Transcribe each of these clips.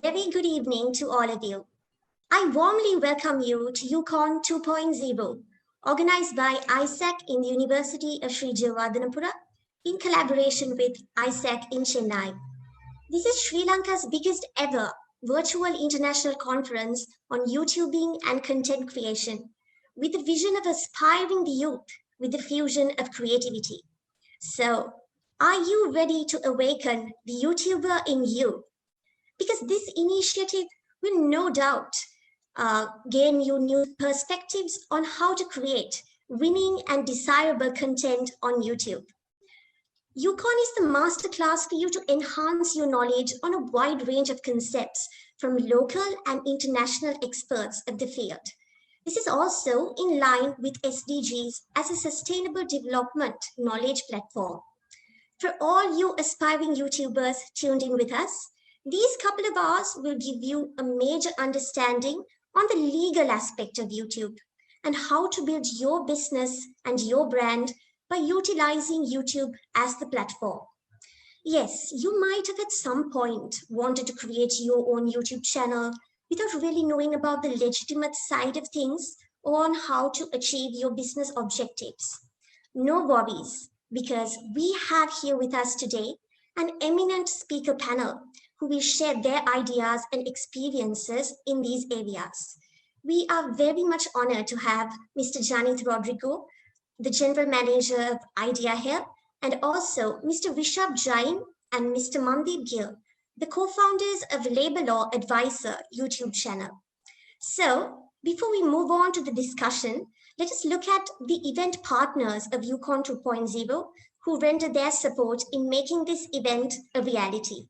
very good evening to all of you. I warmly welcome you to YouCon 2.0, organized by AIESEC in the University of Sri Jayawardhanapura in collaboration with AIESEC in Chennai. This is Sri Lanka's biggest ever virtual international conference on YouTubing and content creation, with the vision of inspiring the youth with the fusion of creativity. So, are you ready to awaken the YouTuber in you? Because this initiative will no doubt gain you new perspectives on how to create winning and desirable content on YouTube. YouCon is the masterclass for you to enhance your knowledge on a wide range of concepts from local and international experts of the field. This is also in line with SDGs as a sustainable development knowledge platform. For all you aspiring YouTubers tuned in with us, these couple of hours will give you a major understanding on the legal aspect of YouTube and how to build your business and your brand by utilizing YouTube as the platform. Yes, you might have at some point wanted to create your own YouTube channel without really knowing about the legitimate side of things or on how to achieve your business objectives. No worries, because we have here with us today an eminent speaker panel who will share their ideas and experiences in these areas. We are very much honored to have Mr.Janeeth Rodrigo, the General Manager of AIESEC, and also Mr.Rishabh Jain and Mr.Mandeep Gill, the co-founders of Labor Law Advisor YouTube channel. So, before we move on to the discussion, let us look at the event partners of YouCon 2.0 who render their support in making this event a reality.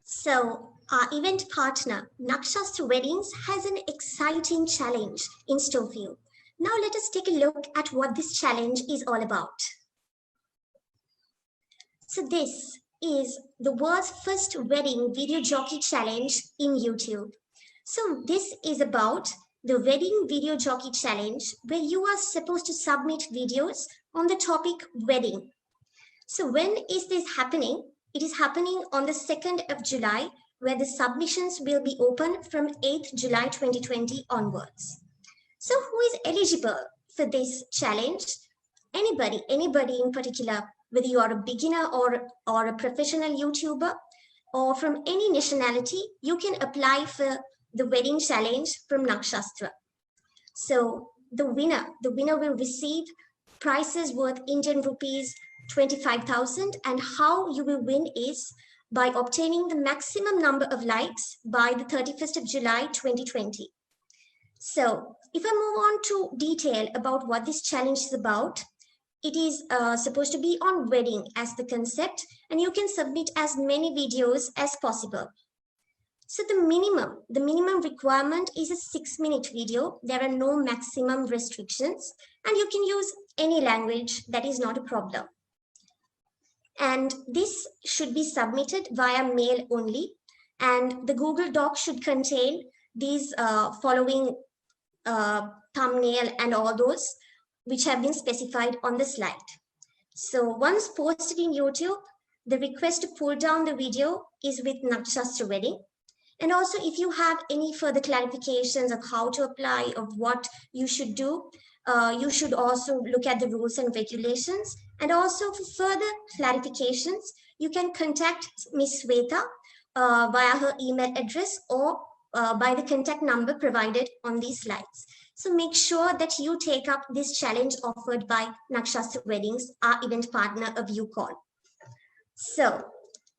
So, our event partner, Nakshastra Weddings, has an exciting challenge in store for you. Now let us take a look at what this challenge is all about. So this is the world's first wedding video jockey challenge in YouTube. So this is about the wedding video jockey challenge where you are supposed to submit videos on the topic wedding. So when is this happening? It is happening on the 2nd of July, where the submissions will be open from 8th July 2020 onwards. So who is eligible for this challenge? Anybody in particular, whether you are a beginner or a professional YouTuber or from any nationality, you can apply for the wedding challenge from Nakshastra. So the winner will receive prizes worth Indian rupees 25,000, and how you will win is by obtaining the maximum number of likes by the 31st of July 2020. So if I move on to detail about what this challenge is about, it is supposed to be on wedding as the concept, and you can submit as many videos as possible. So the minimum requirement is a 6-minute video. There are no maximum restrictions, and you can use any language. That is not a problem. And this should be submitted via mail only. And the Google Doc should contain these following thumbnail and all those which have been specified on the slide. So once posted in YouTube, the request to pull down the video is with Nakshastra Wedding. And also, if you have any further clarifications of how to apply, of what you should do, you should also look at the rules and regulations. And also, for further clarifications, you can contact Ms. Sweta via her email address or by the contact number provided on these slides. So make sure that you take up this challenge offered by Nakshastra Weddings, our event partner of YouCon. So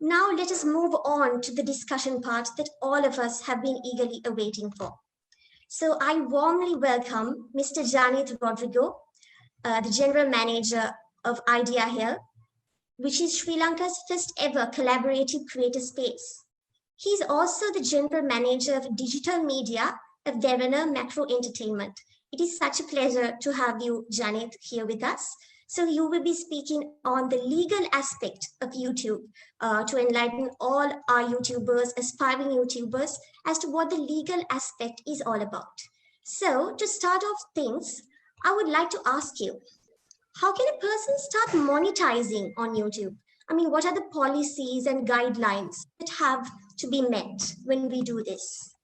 now let us move on to the discussion part that all of us have been eagerly awaiting for. So I warmly welcome Mr.Janeeth Rodrigo, the General Manager of AIESEC, which is Sri Lanka's first ever collaborative creator space. He's also the General Manager of Digital Media of Devana Macro Entertainment. It is such a pleasure to have you, Janeeth, here with us. So you will be speaking on the legal aspect of YouTube to enlighten all our YouTubers, aspiring YouTubers, as to what the legal aspect is all about. So to start off things, I would like to ask you, how can a person start monetizing on YouTube? I mean, what are the policies and guidelines that have to be met when we do this?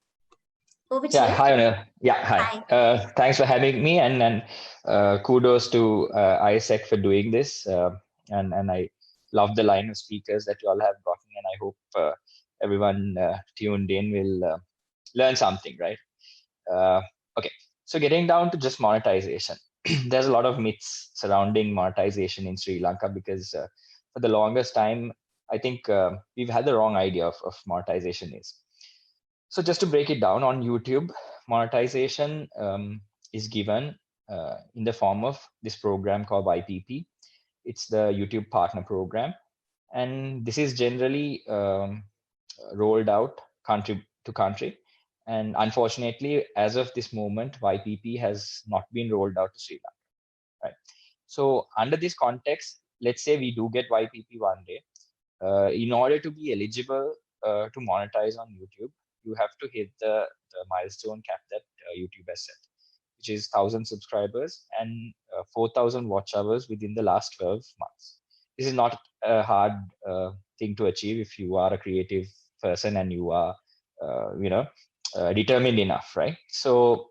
Over to you. Hi, Anil. Yeah, hi. Thanks for having me, and kudos to AIESEC for doing this. And I love the line of speakers that you all have gotten, and I hope everyone tuned in will learn something, right? Okay, so getting down to just monetization. There's a lot of myths surrounding monetization in Sri Lanka because for the longest time, I think we've had the wrong idea of monetization is. So just to break it down, on YouTube, monetization is given in the form of this program called YPP. It's the YouTube Partner Program. And this is generally rolled out country to country. And unfortunately, as of this moment, YPP has not been rolled out to Sri Lanka. Right? So under this context, let's say we do get YPP one day. In order to be eligible to monetize on YouTube, you have to hit the milestone cap that YouTube has set, which is 1,000 subscribers and 4,000 watch hours within the last 12 months. This is not a hard thing to achieve if you are a creative person and you are, determined enough, right? So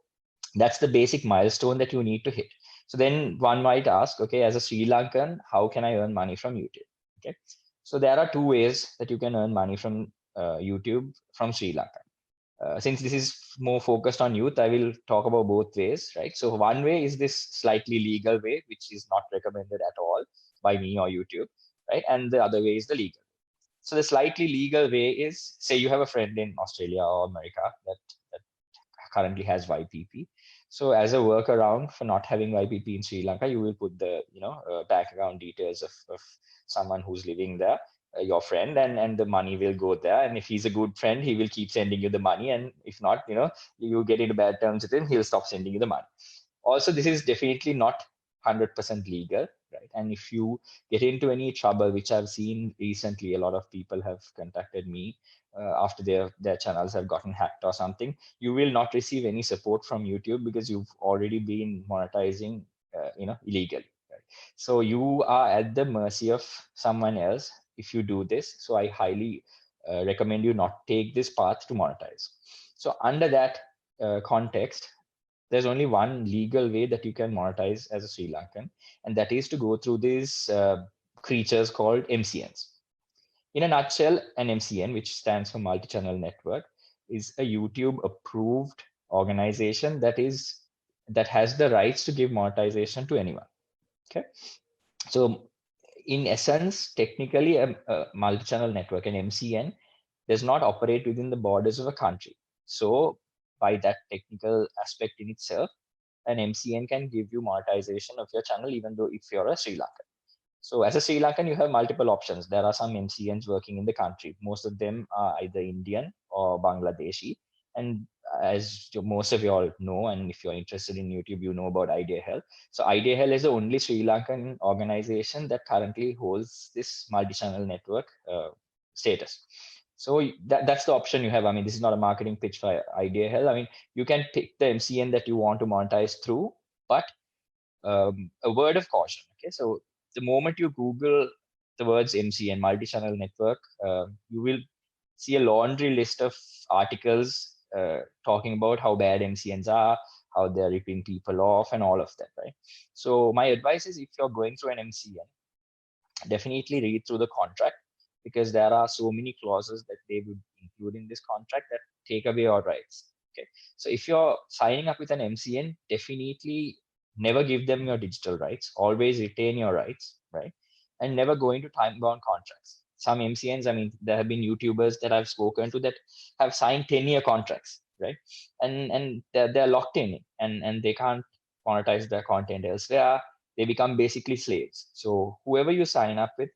that's the basic milestone that you need to hit. So then one might ask, okay, as a Sri Lankan, how can I earn money from YouTube? Okay, so there are two ways that you can earn money from YouTube from Sri Lanka. Since this is more focused on youth, I will talk about both ways, right? So one way is this slightly legal way, which is not recommended at all by me or YouTube, right? And the other way is the legal. So the slightly legal way is, say you have a friend in Australia or America that currently has YPP. So as a workaround for not having YPP in Sri Lanka, you will put the bank account details of someone who's living there, your friend, and the money will go there. And if he's a good friend, he will keep sending you the money. And if not, you get into bad terms with him, he'll stop sending you the money. Also, this is definitely not 100% legal, right? And if you get into any trouble, which I've seen recently, a lot of people have contacted me after their channels have gotten hacked or something, you will not receive any support from YouTube because you've already been monetizing, illegally. Right? So you are at the mercy of someone else if you do this. So I highly recommend you not take this path to monetize. So under that context, there's only one legal way that you can monetize as a Sri Lankan, and that is to go through these creatures called MCNs. In a nutshell, an MCN, which stands for multi-channel network, is a YouTube approved organization that has the rights to give monetization to anyone. Okay, so in essence, technically, a multi-channel network, an MCN, does not operate within the borders of a country. So by that technical aspect in itself, an MCN can give you monetization of your channel, even though if you're a Sri Lankan. So as a Sri Lankan, you have multiple options. There are some MCNs working in the country. Most of them are either Indian or Bangladeshi. And as most of you all know, and if you're interested in YouTube, you know about IdeaHell. So IdeaHell is the only Sri Lankan organization that currently holds this multi-channel network status. So that's the option you have. I mean, this is not a marketing pitch for IdeaHell. I mean, you can pick the MCN that you want to monetize through, but a word of caution. Okay, so the moment you Google the words MCN, multi-channel network, you will see a laundry list of articles talking about how bad MCNs are, how they're ripping people off, and all of that, right? So my advice is, if you're going through an MCN, definitely read through the contract, because there are so many clauses that they would include in this contract that take away your rights. Okay, so if you're signing up with an MCN, definitely never give them your digital rights. Always retain your rights, right? And never go into time-bound contracts. Some MCNs, I mean, there have been YouTubers that I've spoken to that have signed 10-year contracts, right? And they're locked in, and they can't monetize their content elsewhere. They become basically slaves. So whoever you sign up with,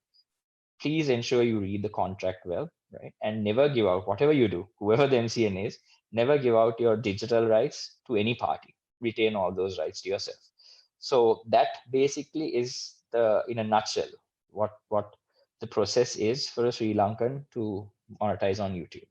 please ensure you read the contract well, right? And never give out, whatever you do, whoever the MCN is, never give out your digital rights to any party. Retain all those rights to yourself. So that basically is the, in a nutshell, what the process is for a Sri Lankan to monetize on YouTube.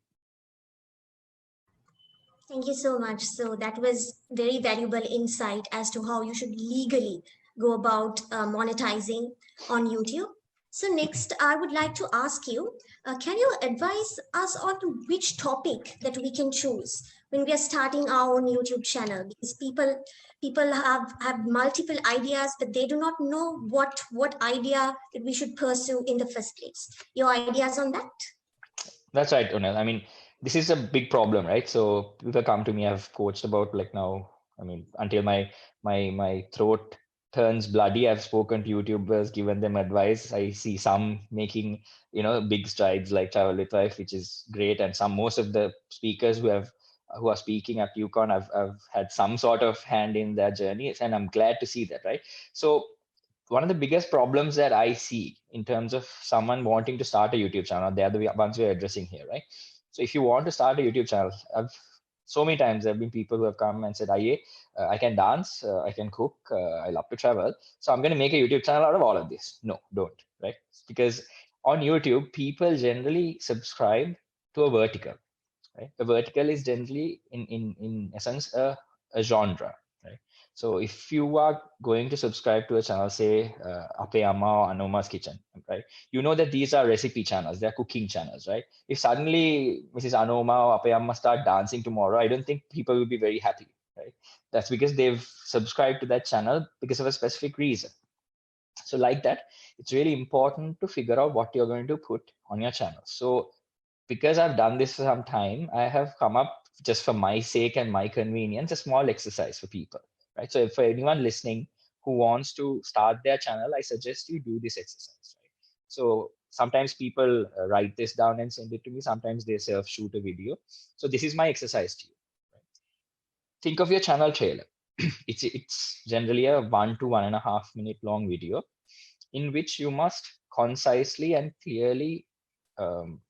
Thank you so much. So that was very valuable insight as to how you should legally go about monetizing on YouTube. So next, I would like to ask you, can you advise us on which topic that we can choose when we are starting our own YouTube channel? Because people have multiple ideas, but they do not know what idea that we should pursue in the first place. Your ideas on that? That's right, Onel. I mean, this is a big problem, right? So people come to me, I've coached about, like, now, I mean, until my throat turns bloody, I've spoken to YouTubers, given them advice. I see some making, big strides like Travel with Life, which is great. And most of the speakers who are speaking at YouCon, I've had some sort of hand in their journeys, and I'm glad to see that, right? So one of the biggest problems that I see in terms of someone wanting to start a YouTube channel, they are the ones we're addressing here, right? So if you want to start a YouTube channel, so many times there have been people who have come and said, I can dance, I can cook, I love to travel, so I'm going to make a YouTube channel out of all of this. No, don't, right? Because on YouTube, people generally subscribe to a vertical, right? A vertical is generally, in essence, a genre, right? So if you are going to subscribe to a channel, say Ape Amma or Anoma's Kitchen, right? You know that these are recipe channels, they're cooking channels, right? If suddenly Mrs. Anoma or Ape Amma start dancing tomorrow, I don't think people will be very happy, right? That's because they've subscribed to that channel because of a specific reason. So like that, it's really important to figure out what you're going to put on your channel. So because I've done this for some time, I have come up, just for my sake and my convenience, a small exercise for people, right? So if for anyone listening who wants to start their channel, I suggest you do this exercise, right? So sometimes people write this down and send it to me. Sometimes they self-shoot a video. So this is my exercise to you. Right? Think of your channel trailer. It's generally a 1 to 1.5 minute long video in which you must concisely and clearly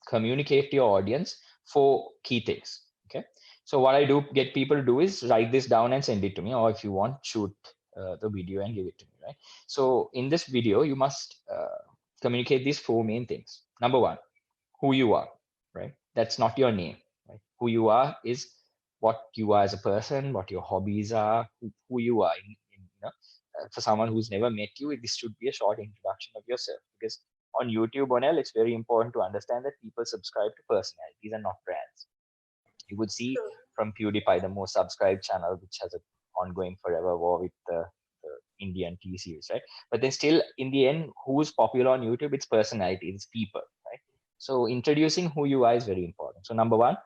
communicate to your audience 4 key things. Okay, so what I do get people to do is write this down and send it to me, or if you want, shoot the video and give it to me, right? So in this video, you must communicate these 4 main things. Number 1, who you are, right? That's not your name, right? Who you are is what you are as a person, what your hobbies are, who you are for someone who's never met you, this should be a short introduction of yourself. Because on YouTube, Onel, it's very important to understand that people subscribe to personalities and not brands. You would see from PewDiePie, the most subscribed channel, which has an ongoing forever war with the Indian T series, right? But then still, in the end, who's popular on YouTube? It's personality, it's people, right? So introducing who you are is very important. So number 1,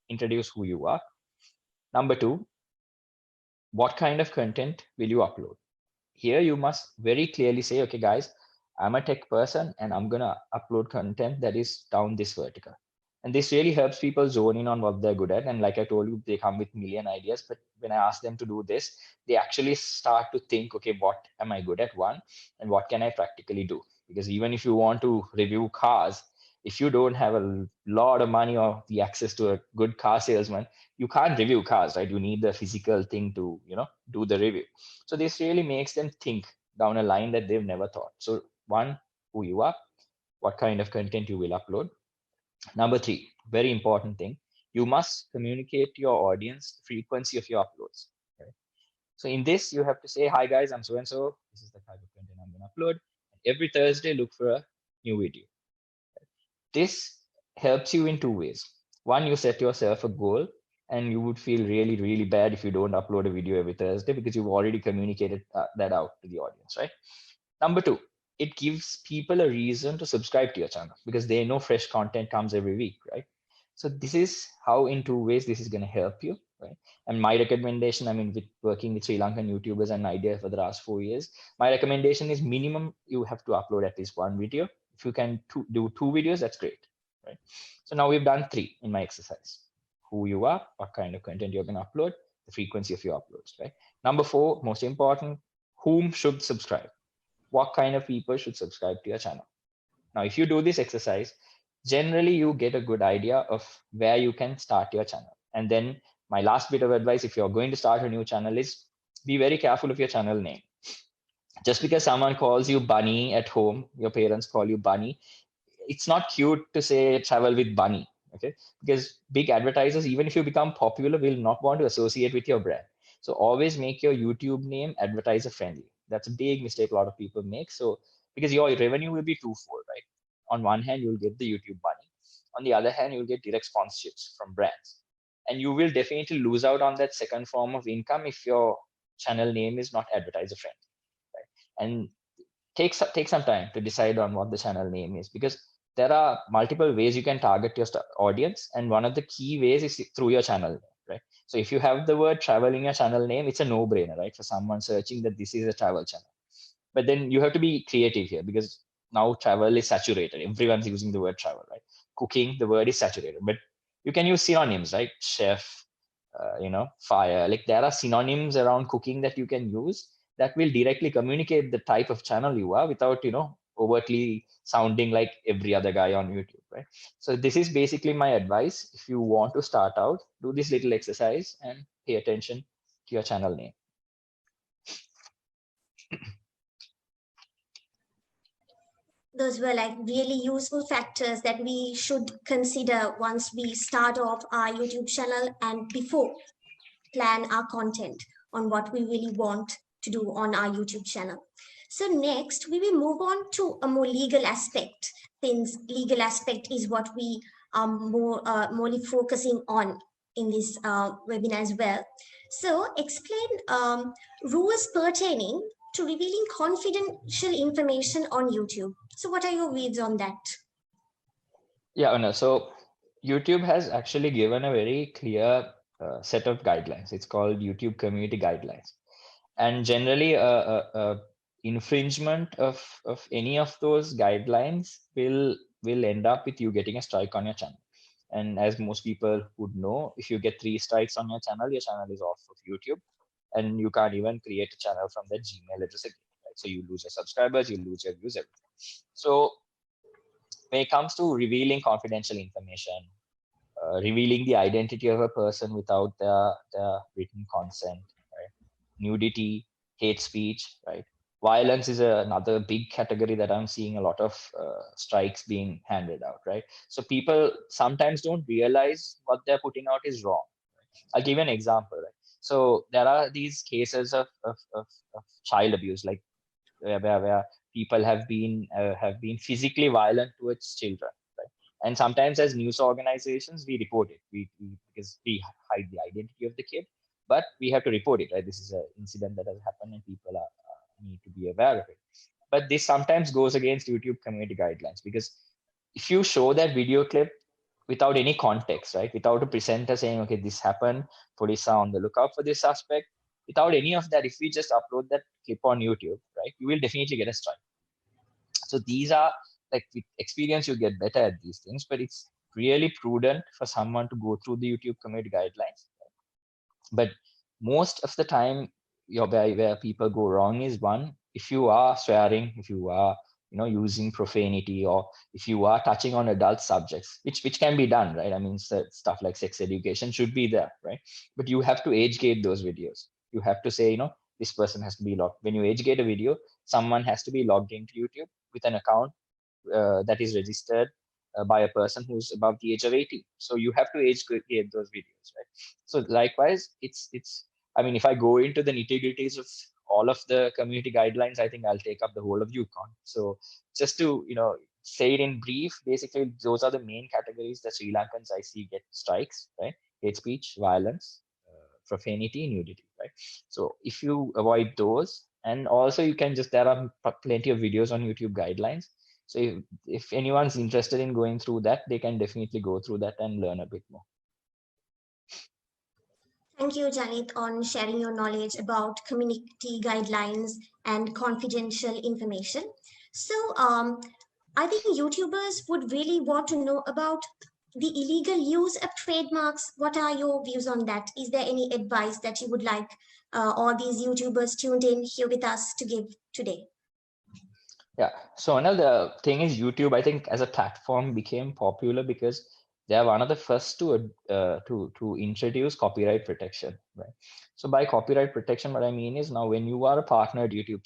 introduce who you are. Number 2, what kind of content will you upload? Here you must very clearly say, okay, guys, I'm a tech person and I'm going to upload content that is down this vertical. And this really helps people zone in on what they're good at. And like I told you, they come with million ideas, but when I ask them to do this, they actually start to think, okay, what am I good at, one, and what can I practically do? Because even if you want to review cars, If you don't have a lot of money or the access to a good car salesman, you can't review cars, right? You need the physical thing to, do the review. So this really makes them think down a line that they've never thought. So one, who you are, what kind of content you will upload. Number three, very important thing, you must communicate to your audience the frequency of your uploads. Right? So in this, you have to say, hi guys, I'm so-and-so. This is the type of content I'm going to upload. Every Thursday, look for a new video. This helps you in two ways. One, you set yourself a goal, and you would feel really, really bad if you don't upload a video every Thursday because you've already communicated that out to the audience, right? Number two, it gives people a reason to subscribe to your channel because they know fresh content comes every week, right? So this is how in two ways this is going to help you, right? And my recommendation, I mean, with working with Sri Lankan YouTubers and idea for the last 4 years, my recommendation is minimum you have to upload at least one video. If you can do two videos, that's great, right? So now we've done three in my exercise. Who you are, what kind of content you're going to upload, the frequency of your uploads, right? Number four, most important, whom should subscribe? What kind of people should subscribe to your channel? Now, if you do this exercise, generally you get a good idea of where you can start your channel. And then my last bit of advice, if you're going to start a new channel, is be very careful of your channel name. Just because someone calls you Bunny at home, your parents call you Bunny, it's not cute to say travel with Bunny, okay? Because big advertisers, even if you become popular, will not want to associate with your brand. So always make your YouTube name advertiser friendly. That's a big mistake a lot of people make. So because your revenue will be twofold, right? On one hand, you'll get the YouTube money. On the other hand, you'll get direct sponsorships from brands. And you will definitely lose out on that second form of income if your channel name is not advertiser friendly, right? And take some time to decide on what the channel name is, because there are multiple ways you can target your audience, and one of the key ways is through your channel name, right? So if you have the word travel in your channel name, it's a no-brainer, right, for someone searching that this is a travel channel. But then you have to be creative here, because now travel is saturated. Everyone's using the word travel, right? Cooking, the word is saturated, but you can use synonyms, right? Chef, fire. Like there are synonyms around cooking that you can use that will directly communicate the type of channel you are without, overtly sounding like every other guy on YouTube, right? So this is basically my advice. If you want to start out, do this little exercise and pay attention to your channel name. Those were like really useful factors that we should consider once we start off our YouTube channel and before plan our content on what we really want to do on our YouTube channel. So next, we will move on to a more legal aspect, since legal aspect is what we are morely focusing on in this webinar as well. So explain rules pertaining to revealing confidential information on YouTube. So what are your views on that? Yeah, no, so YouTube has actually given a very clear set of guidelines. It's called YouTube Community Guidelines. And generally, infringement of any of those guidelines will end up with you getting a strike on your channel. And as most people would know, if you get 3 strikes on your channel is off of YouTube, and you can't even create a channel from that Gmail address again. Right? So you lose your subscribers, you lose your views, everything. So when it comes to revealing confidential information, revealing the identity of a person without their written consent, right? Nudity, hate speech, right? Violence is another big category that I'm seeing a lot of strikes being handed out, right? So people sometimes don't realize what they're putting out is wrong. Right? I'll give you an example, right? So there are these cases of child abuse, like where people have been physically violent towards children, right? And sometimes as news organizations we report it, because we hide the identity of the kid, but we have to report it, right? This is an incident that has happened and people need to be aware of it. But this sometimes goes against YouTube community guidelines, because if you show that video clip without any context, right, without a presenter saying, okay, this happened, police are on the lookout for this suspect, without any of that, if we just upload that clip on YouTube, right, you will definitely get a strike. So these are, like, with experience you get better at these things, but it's really prudent for someone to go through the YouTube community guidelines. But most of the time, where people go wrong is, one, if you are swearing, if you are using profanity, or if you are touching on adult subjects, which can be done, right? I mean, stuff like sex education should be there, right? But you have to age gate those videos. You have to say, this person has to be logged. When you age gate a video, someone has to be logged into YouTube with an account that is registered by a person who's above the age of 18. So you have to age gate those videos, right? So likewise, it's. I mean, if I go into the nitty-gritties of all of the community guidelines, I think I'll take up the whole of YouCon. So just to say it in brief, basically those are the main categories that Sri Lankans I see get strikes, right? Hate speech, violence, profanity, nudity, right? So if you avoid those, and also you can there are plenty of videos on YouTube guidelines. So if anyone's interested in going through that, they can definitely go through that and learn a bit more. Thank you, Janeeth, on sharing your knowledge about community guidelines and confidential information. So I think YouTubers would really want to know about the illegal use of trademarks. What are your views on that? Is there any advice that you would like all these YouTubers tuned in here with us to give today? Yeah. So another thing is YouTube, I think, as a platform became popular because they are one of the first to introduce copyright protection, right? So by copyright protection, what I mean is now when you are a partnered YouTube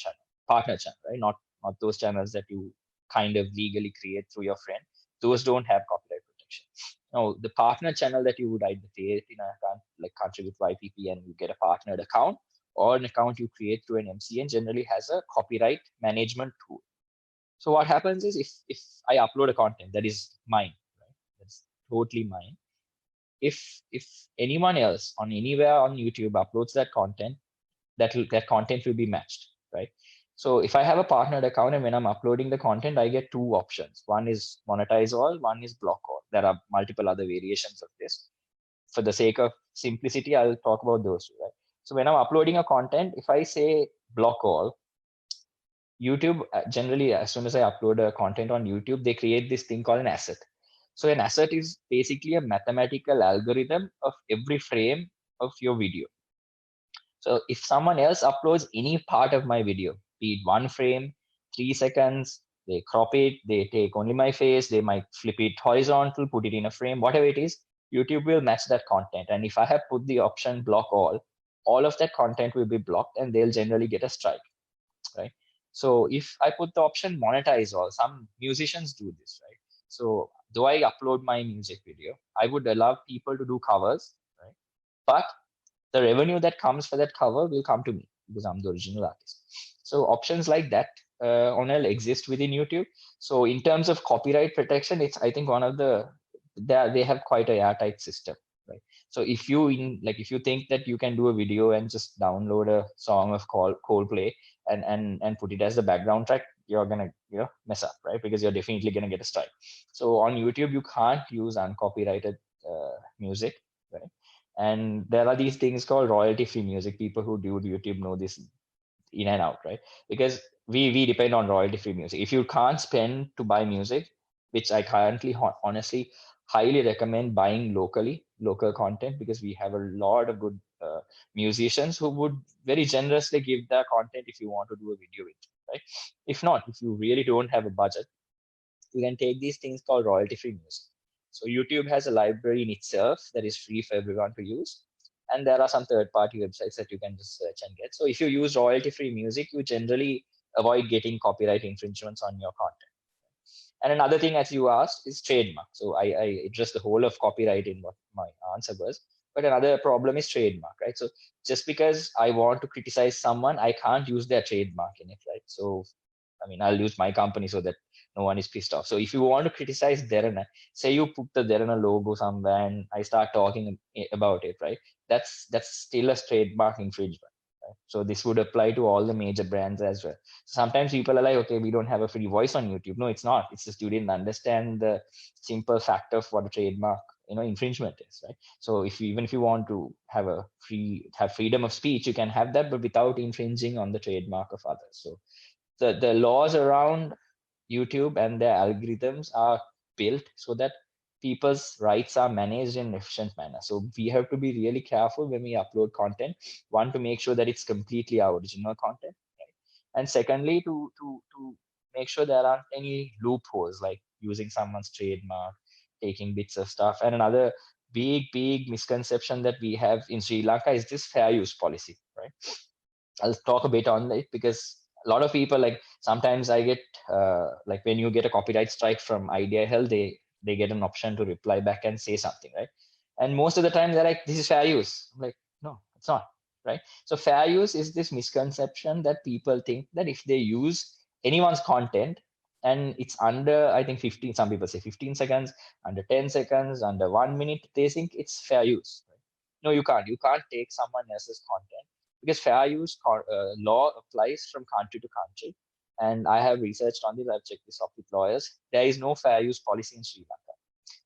partner channel, right? Not those channels that you kind of legally create through your friend. Those don't have copyright protection. Now the partner channel that you would either create in a country with YPP and you get a partnered account, or an account you create through an MCN generally has a copyright management tool. So what happens is if I upload a content that is mine, right? That's totally mine. If anyone else on anywhere on YouTube uploads that content, that content will be matched, right? So if I have a partnered account and when I'm uploading the content, I get two options. One is monetize all, one is block all. There are multiple other variations of this. For the sake of simplicity, I'll talk about those two, right? So when I'm uploading a content, if I say block all, YouTube generally, as soon as I upload a content on YouTube, they create this thing called an asset. So an asset is basically a mathematical algorithm of every frame of your video. So if someone else uploads any part of my video, be it 1 frame, 3 seconds, they crop it, they take only my face, they might flip it horizontal, put it in a frame, whatever it is, YouTube will match that content. And if I have put the option block all of that content will be blocked and they'll generally get a strike, right? So if I put the option monetize all, some musicians do this, right? So though I upload my music video, I would allow people to do covers, right? But the revenue that comes for that cover will come to me because I'm the original artist. So options like that Onel exist within YouTube. So in terms of copyright protection, it's I think one of they have quite a airtight system, right? So if you think that you can do a video and just download a song of Coldplay and put it as the background track, you're gonna mess up, right? Because you're definitely gonna get a strike. So on YouTube, you can't use uncopyrighted music, right? And there are these things called royalty free music. People who do YouTube know this in and out, right? Because we depend on royalty free music. If you can't spend to buy music, which I currently honestly highly recommend buying local content, because we have a lot of good musicians who would very generously give their content if you want to do a video with, right? If not, if you really don't have a budget, you can take these things called royalty free music. So YouTube has a library in itself that is free for everyone to use. And there are some third-party websites that you can just search and get. So if you use royalty-free music, you generally avoid getting copyright infringements on your content. And another thing, as you asked, is trademark. So I addressed the whole of copyright in what my answer was. But another problem is trademark, right? So just because I want to criticize someone, I can't use their trademark in it, right? So, I mean, I'll use my company so that no one is pissed off. So if you want to criticize Derana, say you put the Derana logo somewhere and I start talking about it, right? That's still a trademark infringement. Right? So this would apply to all the major brands as well. Sometimes people are like, okay, we don't have a free voice on YouTube. No, it's not. It's just you didn't understand the simple fact of what a trademark infringement is, right? So even if you want to have freedom of speech, you can have that, but without infringing on the trademark of others. So the laws around YouTube and their algorithms are built so that people's rights are managed in an efficient manner. So we have to be really careful when we upload content. One, to make sure that it's completely our original content, right? And secondly, to make sure there aren't any loopholes like using someone's trademark, taking bits of stuff. And another big misconception that we have in Sri Lanka is this fair use policy, right? I'll talk a bit on it because a lot of people, like sometimes I get like when you get a copyright strike from AIESEC, they get an option to reply back and say something, right? And most of the time they're like, this is fair use. I'm like, no, it's not, right? So fair use is this misconception that people think that if they use anyone's content and it's under, I think 15, some people say 15 seconds, under 10 seconds, under 1 minute, they think it's fair use. Right? No, you can't. You can't take someone else's content because fair use law applies from country to country. And I have researched on this, I've checked this up with lawyers. There is no fair use policy in Sri Lanka.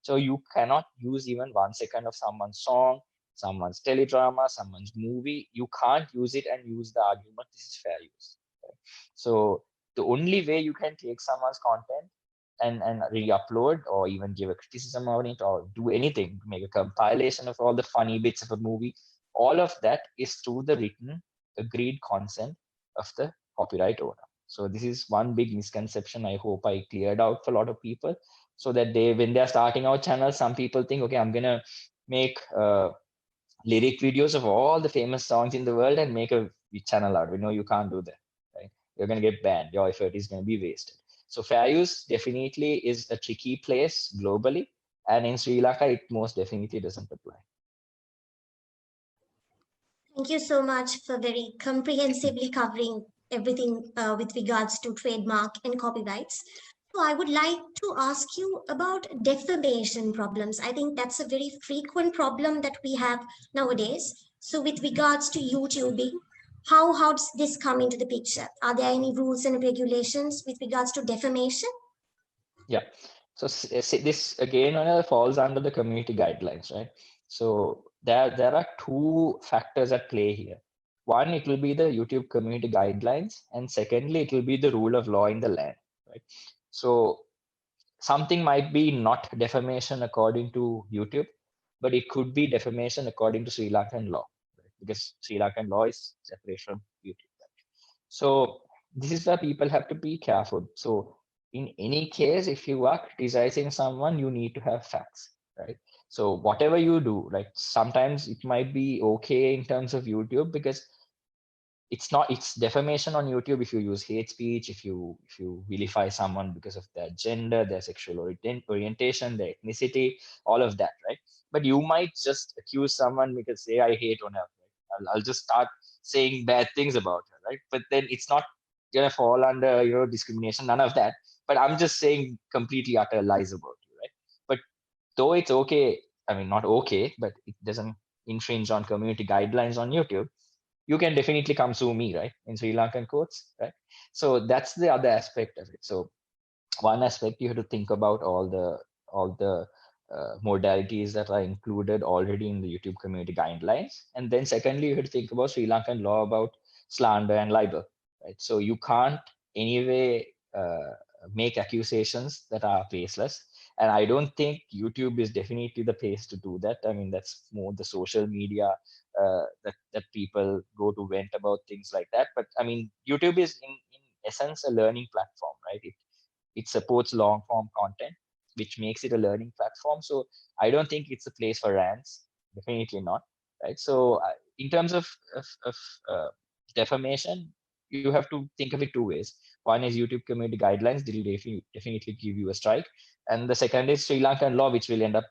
So you cannot use even 1 second of someone's song, someone's teledrama, someone's movie. You can't use it and use the argument, this is fair use. Okay? So the only way you can take someone's content and re-upload or even give a criticism on it or do anything, make a compilation of all the funny bits of a movie, all of that is through the written agreed consent of the copyright owner. So this is one big misconception I hope I cleared out for a lot of people, so that when they're starting out channels, some people think, okay, I'm gonna make lyric videos of all the famous songs in the world and make a channel out. We know you can't do that, right? You're gonna get banned. Your effort is gonna be wasted. So fair use definitely is a tricky place globally, and in Sri Lanka, it most definitely doesn't apply. Thank you so much for very comprehensively covering everything with regards to trademark and copyrights. So I would like to ask you about defamation problems. I think that's a very frequent problem that we have nowadays. So with regards to YouTubing, how does this come into the picture? Are there any rules and regulations with regards to defamation? Yeah. So this again falls under the community guidelines, right? So there are two factors at play here. One, it will be the YouTube community guidelines, and secondly, it will be the rule of law in the land, right? So something might be not defamation according to YouTube, but it could be defamation according to Sri Lankan law, right? Because Sri Lankan law is separate from YouTube. So this is where people have to be careful. So in any case, if you are criticizing someone, you need to have facts, right? So whatever you do, like sometimes it might be okay in terms of YouTube because it's defamation on YouTube if you use hate speech, if you vilify someone because of their gender, their sexual orientation, their ethnicity, all of that, right? But you might just accuse someone because say I hate on her, right? I'll just start saying bad things about her, right? But then it's not gonna fall under discrimination, none of that. But I'm just saying completely utter lies about you, right? But though it's okay, I mean not okay, but it doesn't infringe on community guidelines on YouTube, you can definitely come sue me, right, in Sri Lankan courts, right? So that's the other aspect of it. So one aspect, you have to think about all the modalities that are included already in the YouTube community guidelines, and then secondly, you have to think about Sri Lankan law about slander and libel, right? So you can't anyway make accusations that are baseless, and I don't think YouTube is definitely the place to do that. I mean, that's more the social media that people go to vent about things like that. But I mean, YouTube is in essence a learning platform, right? It supports long form content, which makes it a learning platform. So I don't think it's a place for rants, definitely not, right? So in terms of defamation, you have to think of it two ways. One is YouTube community guidelines, they will definitely give you a strike, and the second is Sri Lankan law, which will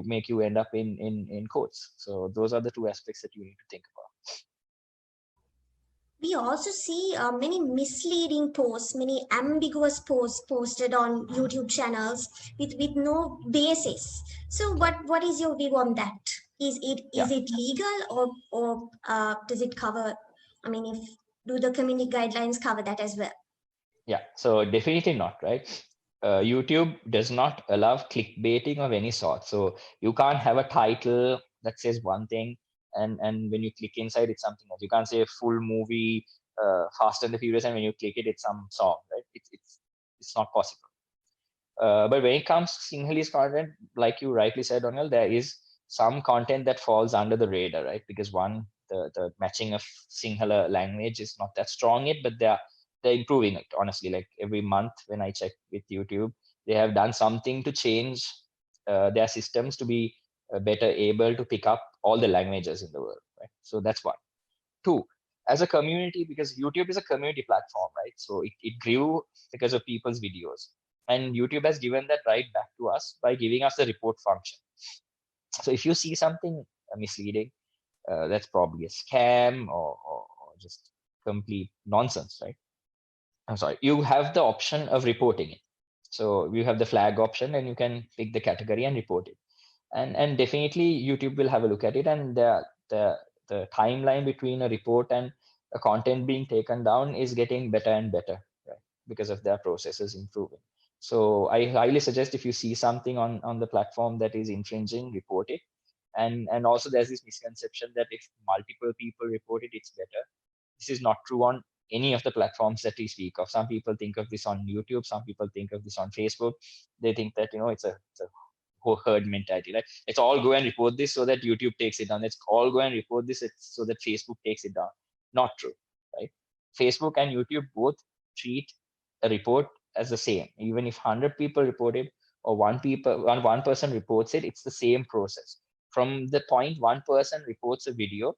make you end up in courts. So those are the two aspects that you need to think about. We also see many misleading posts, many ambiguous posts posted on YouTube channels with no basis. So what is your view on that? Is it legal, or does it cover? I mean, if do the community guidelines cover that as well? Yeah, so definitely not, right? YouTube does not allow clickbaiting of any sort. So you can't have a title that says one thing, and when you click inside, it's something else. You can't say a full movie, Fast and the Furious, and when you click it, it's some song, right? It's not possible. But when it comes to Sinhalese content, like you rightly said, Daniel, there is some content that falls under the radar, right? Because one, the matching of Sinhala language is not that strong yet, but there they're improving it, honestly. Like every month when I check with YouTube, they have done something to change their systems to be better able to pick up all the languages in the world, right? So that's one. Two, as a community, because YouTube is a community platform, right? So it grew because of people's videos. And YouTube has given that right back to us by giving us the report function. So if you see something misleading, that's probably a scam or just complete nonsense, right? I'm sorry, you have the option of reporting it. So you have the flag option and you can pick the category and report it. And definitely YouTube will have a look at it, and the timeline between a report and a content being taken down is getting better and better, right? Because of their processes improving. So I highly suggest, if you see something on the platform that is infringing, report it. And also there's this misconception that if multiple people report it, it's better. This is not true on any of the platforms that we speak of. Some people think of this on YouTube, some people think of this on Facebook. They think that it's a whole herd mentality. Like, let's all go and report this so that YouTube takes it down. Let's all go and report this so that Facebook takes it down. Not true, right? Facebook and YouTube both treat a report as the same. Even if 100 people report it or one person reports it, it's the same process. From the point one person reports a video,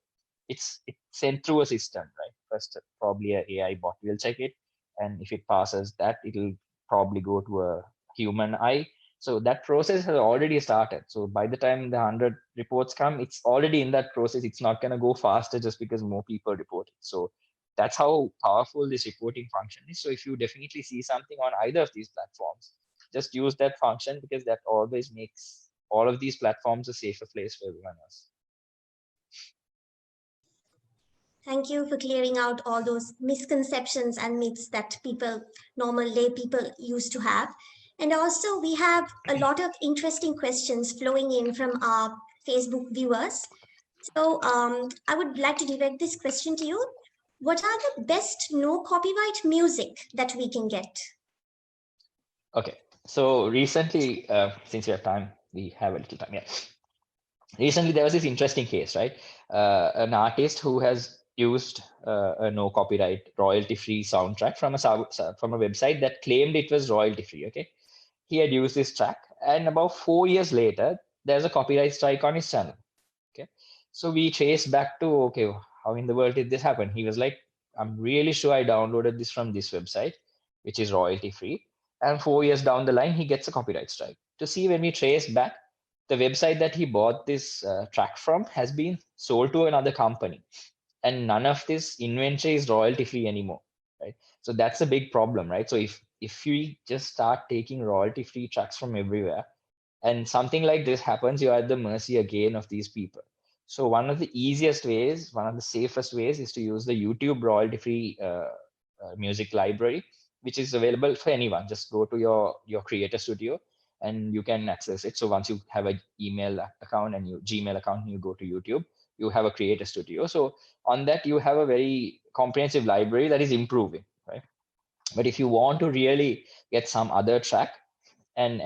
it's sent through a system, right? First, probably a AI bot will check it, and if it passes that, it'll probably go to a human eye. So that process has already started. So by the time the 100 reports come, it's already in that process. It's not going to go faster just because more people report it. So that's how powerful this reporting function is. So if you definitely see something on either of these platforms, just use that function, because that always makes all of these platforms a safer place for everyone else. Thank you for clearing out all those misconceptions and myths that normal lay people used to have. And also, we have a lot of interesting questions flowing in from our Facebook viewers. So I would like to direct this question to you. What are the best no copyright music that we can get? Okay, so recently, since we have time, we have a little time. Yeah. Recently, there was this interesting case, right? An artist who has used a no copyright royalty-free soundtrack from a website that claimed it was royalty-free. Okay, he had used this track, and about 4 years later, there's a copyright strike on his channel. Okay, so we traced back to, okay, how in the world did this happen? He was like, I'm really sure I downloaded this from this website, which is royalty-free. And 4 years down the line, he gets a copyright strike. To see, when we trace back, the website that he bought this track from has been sold to another company, and none of this inventory is royalty free anymore, right? So that's a big problem, right? So if we just start taking royalty free tracks from everywhere, and something like this happens, you're at the mercy again of these people. So one of the easiest ways, one of the safest ways, is to use the YouTube royalty free music library, which is available for anyone. Just go to your creator studio and you can access it. So once you have an email account and your Gmail account and you go to YouTube, you have a creator studio. So on that, you have a very comprehensive library that is improving, right? But if you want to really get some other track, and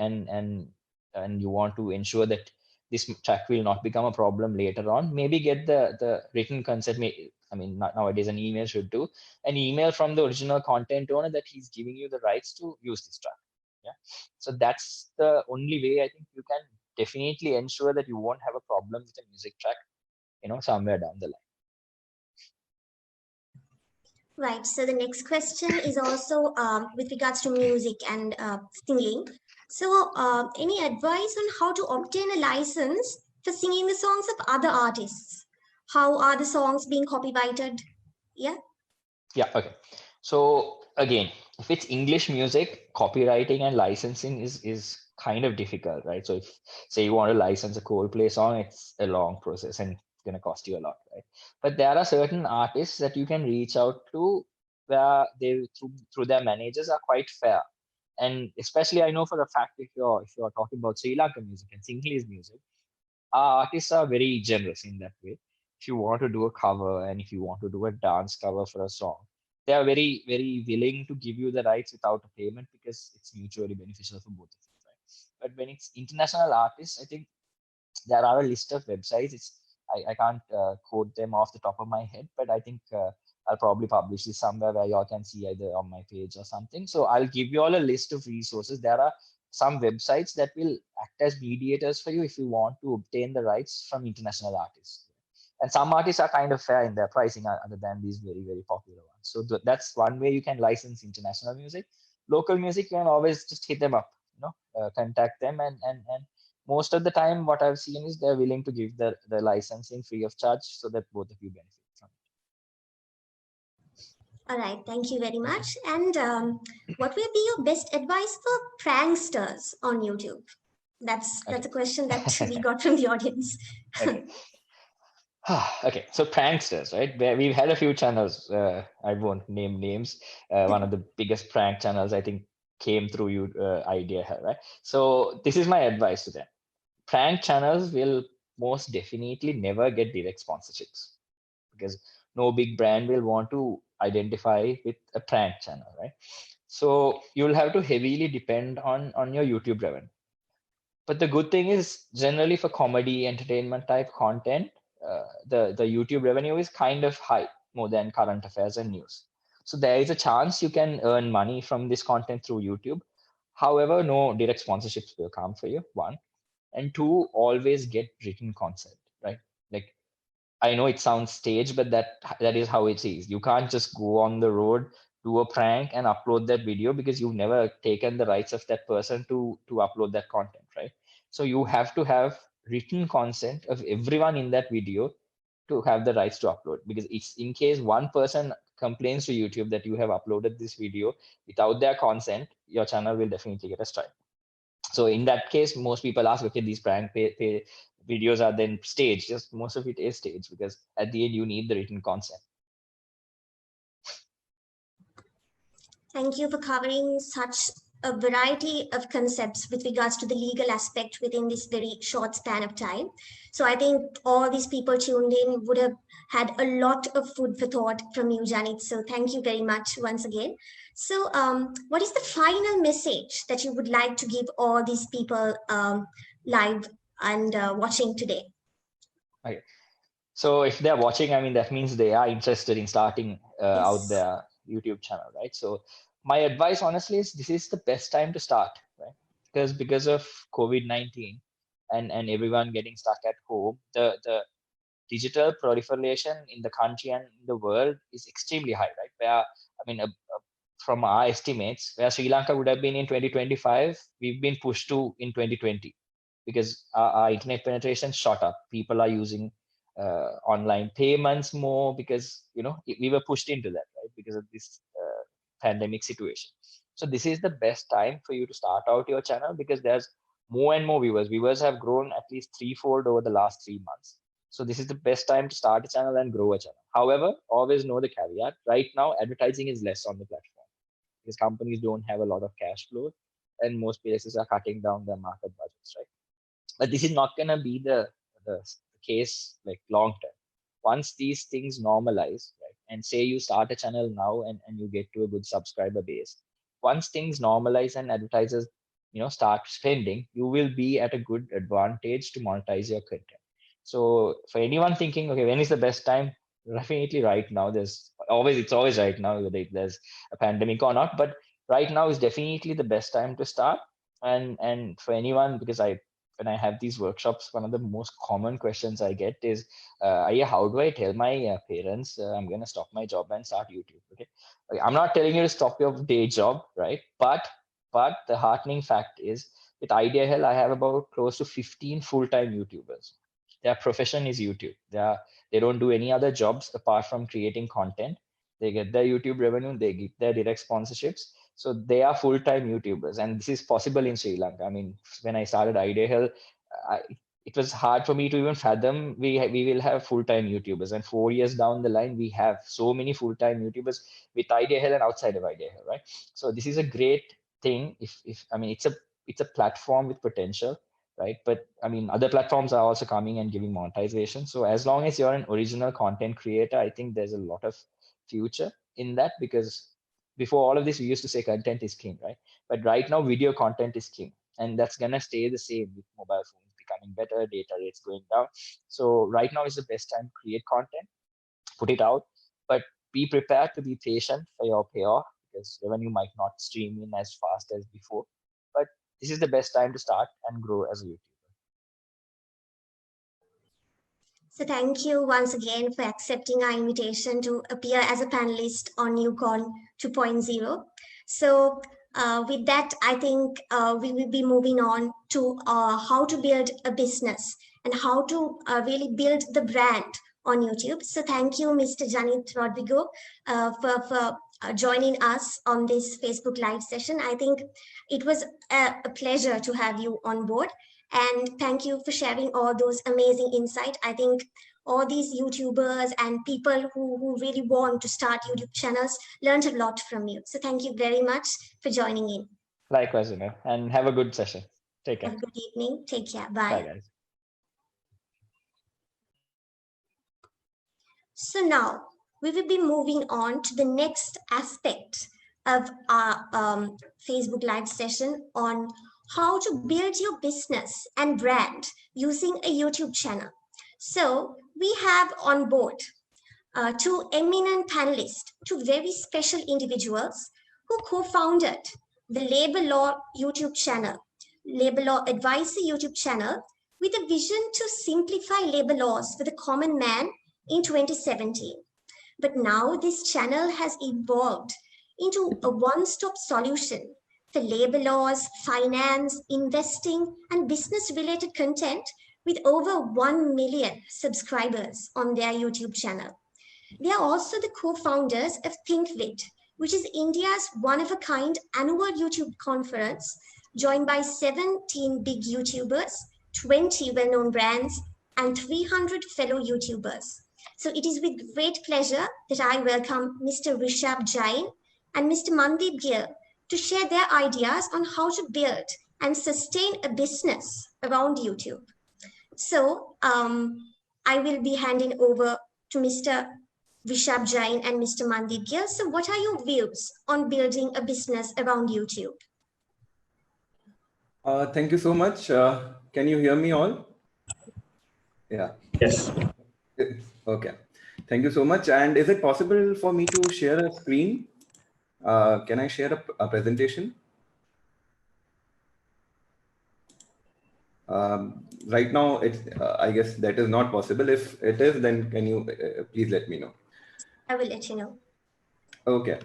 you want to ensure that this track will not become a problem later on, maybe get the written consent. I mean, nowadays an email should do an email from the original content owner that he's giving you the rights to use this track. Yeah, so that's the only way I think you can definitely ensure that you won't have a problem with a music track, somewhere down the line. Right. So the next question is also with regards to music and singing. So, any advice on how to obtain a license for singing the songs of other artists? How are the songs being copyrighted? Yeah. Yeah. Okay. So again, if it's English music, copywriting and licensing is kind of difficult, right? So if, say, you want to license a Coldplay song, it's a long process and it's going to cost you a lot, right? But there are certain artists that you can reach out to where they through their managers are quite fair. And especially, I know for a fact, if you're talking about Sri Lankan music and Sinhalese music, our artists are very generous in that way. If you want to do a cover and if you want to do a dance cover for a song, they are very, very willing to give you the rights without a payment, because it's mutually beneficial for both of you, right? But when it's international artists, I think there are a list of websites. I can't quote them off the top of my head, but I think I'll probably publish this somewhere where y'all can see either on my page or something. So I'll give you all a list of resources. There are some websites that will act as mediators for you if you want to obtain the rights from international artists. And some artists are kind of fair in their pricing other than these very, very popular ones. So that's one way you can license international music. Local music, you can always just hit them up, contact them. And most of the time, what I've seen is they're willing to give the licensing free of charge so that both of you benefit from it. All right, thank you very much. And what will be your best advice for pranksters on YouTube? That's a question that we got from the audience. Okay. Okay, so pranksters, right? We've had a few channels. I won't name names. One of the biggest prank channels, I think, came through AIESEC, right? So this is my advice to them. Prank channels will most definitely never get direct sponsorships because no big brand will want to identify with a prank channel, right? So you'll have to heavily depend on your YouTube revenue. But the good thing is generally for comedy, entertainment type content, the YouTube revenue is kind of high, more than current affairs and news. So there is a chance you can earn money from this content through YouTube. However, no direct sponsorships will come for you, one. And two, always get written consent, right? Like, I know it sounds staged, but that is how it is. You can't just go on the road, do a prank and upload that video because you've never taken the rights of that person to upload that content, right? So you have to have written consent of everyone in that video to have the rights to upload, because it's in case one person complains to YouTube that you have uploaded this video without their consent, your channel will definitely get a strike. So in that case, most people ask, okay, these prank videos are then staged. Just most of it is staged because at the end you need the written consent. Thank you for covering such a variety of concepts with regards to the legal aspect within this very short span of time. So I think all these people tuned in would have had a lot of food for thought from you, Janeeth. So thank you very much once again. So what is the final message that you would like to give all these people live and watching today? Okay. So if they're watching, I mean, that means they are interested in starting out Yes. their YouTube channel, right? So my advice, honestly, is this is the best time to start, right? Because of COVID-19 and everyone getting stuck at home, the digital proliferation in the country and in the world is extremely high, right? Where, I mean, from our estimates, where Sri Lanka would have been in 2025, we've been pushed to in 2020 because our internet penetration shot up. People are using online payments more because, we were pushed into that, right? Because of this pandemic situation. So this is the best time for you to start out your channel because there's more and more viewers. Viewers have grown at least threefold over the last 3 months. So this is the best time to start a channel and grow a channel. However, always know the caveat. Right now, advertising is less on the platform because companies don't have a lot of cash flow and most places are cutting down their market budgets, right? But this is not going to be the case like long term. Once these things normalize, right, and say you start a channel now and you get to a good subscriber base, once things normalize and advertisers start spending, you will be at a good advantage to monetize your content. So for anyone thinking, okay, when is the best time? Definitely right now. It's always right now, whether there's a pandemic or not, but right now is definitely the best time to start. And for anyone, because when I have these workshops, one of the most common questions I get is, how do I tell my parents I'm going to stop my job and start YouTube? Okay, I'm not telling you to stop your day job, right? But the heartening fact is, with IdeaHell, I have about close to 15 full-time YouTubers. Their profession is YouTube. They don't do any other jobs apart from creating content. They get their YouTube revenue, they get their direct sponsorships. So they are full-time YouTubers, and this is possible in Sri Lanka. I mean, when I started IdeaHell, it was hard for me to even fathom we will have full-time YouTubers, and 4 years down the line, we have so many full-time YouTubers with IdeaHell and outside of IdeaHell, right? So this is a great thing. If I mean, it's a platform with potential, right? But I mean, other platforms are also coming and giving monetization. So as long as you're an original content creator, I think there's a lot of future in that, because before all of this, we used to say content is king, right? But right now, video content is king, and that's gonna stay the same with mobile phones becoming better, data rates going down. So right now is the best time to create content, put it out. But be prepared to be patient for your payoff, because revenue might not stream in as fast as before, but this is the best time to start and grow as a YouTuber. So thank you once again for accepting our invitation to appear as a panelist on YouCon 2.0. So with that, I think we will be moving on to how to build a business and how to really build the brand on YouTube. So thank you, Mr.Janeeth Rodrigo, for joining us on this Facebook Live session. I think it was a pleasure to have you on board. And thank you for sharing all those amazing insights. I think all these YouTubers and people who really want to start YouTube channels learned a lot from you. So thank you very much for joining in. Likewise, and have a good session. Take care. Have a good evening. Take care. Bye. Bye, guys. So now we will be moving on to the next aspect of our Facebook Live session on how to build your business and brand using a YouTube channel. So we have on board two eminent panelists, two very special individuals who co-founded the Labor Law YouTube channel, Labor Law Advisor YouTube channel, with a vision to simplify labor laws for the common man in 2017. But now this channel has evolved into a one-stop solution for labor laws, finance, investing, and business-related content with over 1 million subscribers on their YouTube channel. They are also the co-founders of ThinkVid, which is India's one-of-a-kind annual YouTube conference, joined by 17 big YouTubers, 20 well-known brands, and 300 fellow YouTubers. So it is with great pleasure that I welcome Mr.Rishabh Jain and Mr.Mandeep Gill to share their ideas on how to build and sustain a business around YouTube. So I will be handing over to Mr. Rishabh Jain and Mr. Mandeep Gill. So what are your views on building a business around YouTube? Thank you so much. Can you hear me all? Yeah. Yes. Okay. Thank you so much. And is it possible for me to share a screen? Can I share a presentation? Right now, it's, I guess that is not possible. If it is, then can you please let me know? I will let you know. Okay.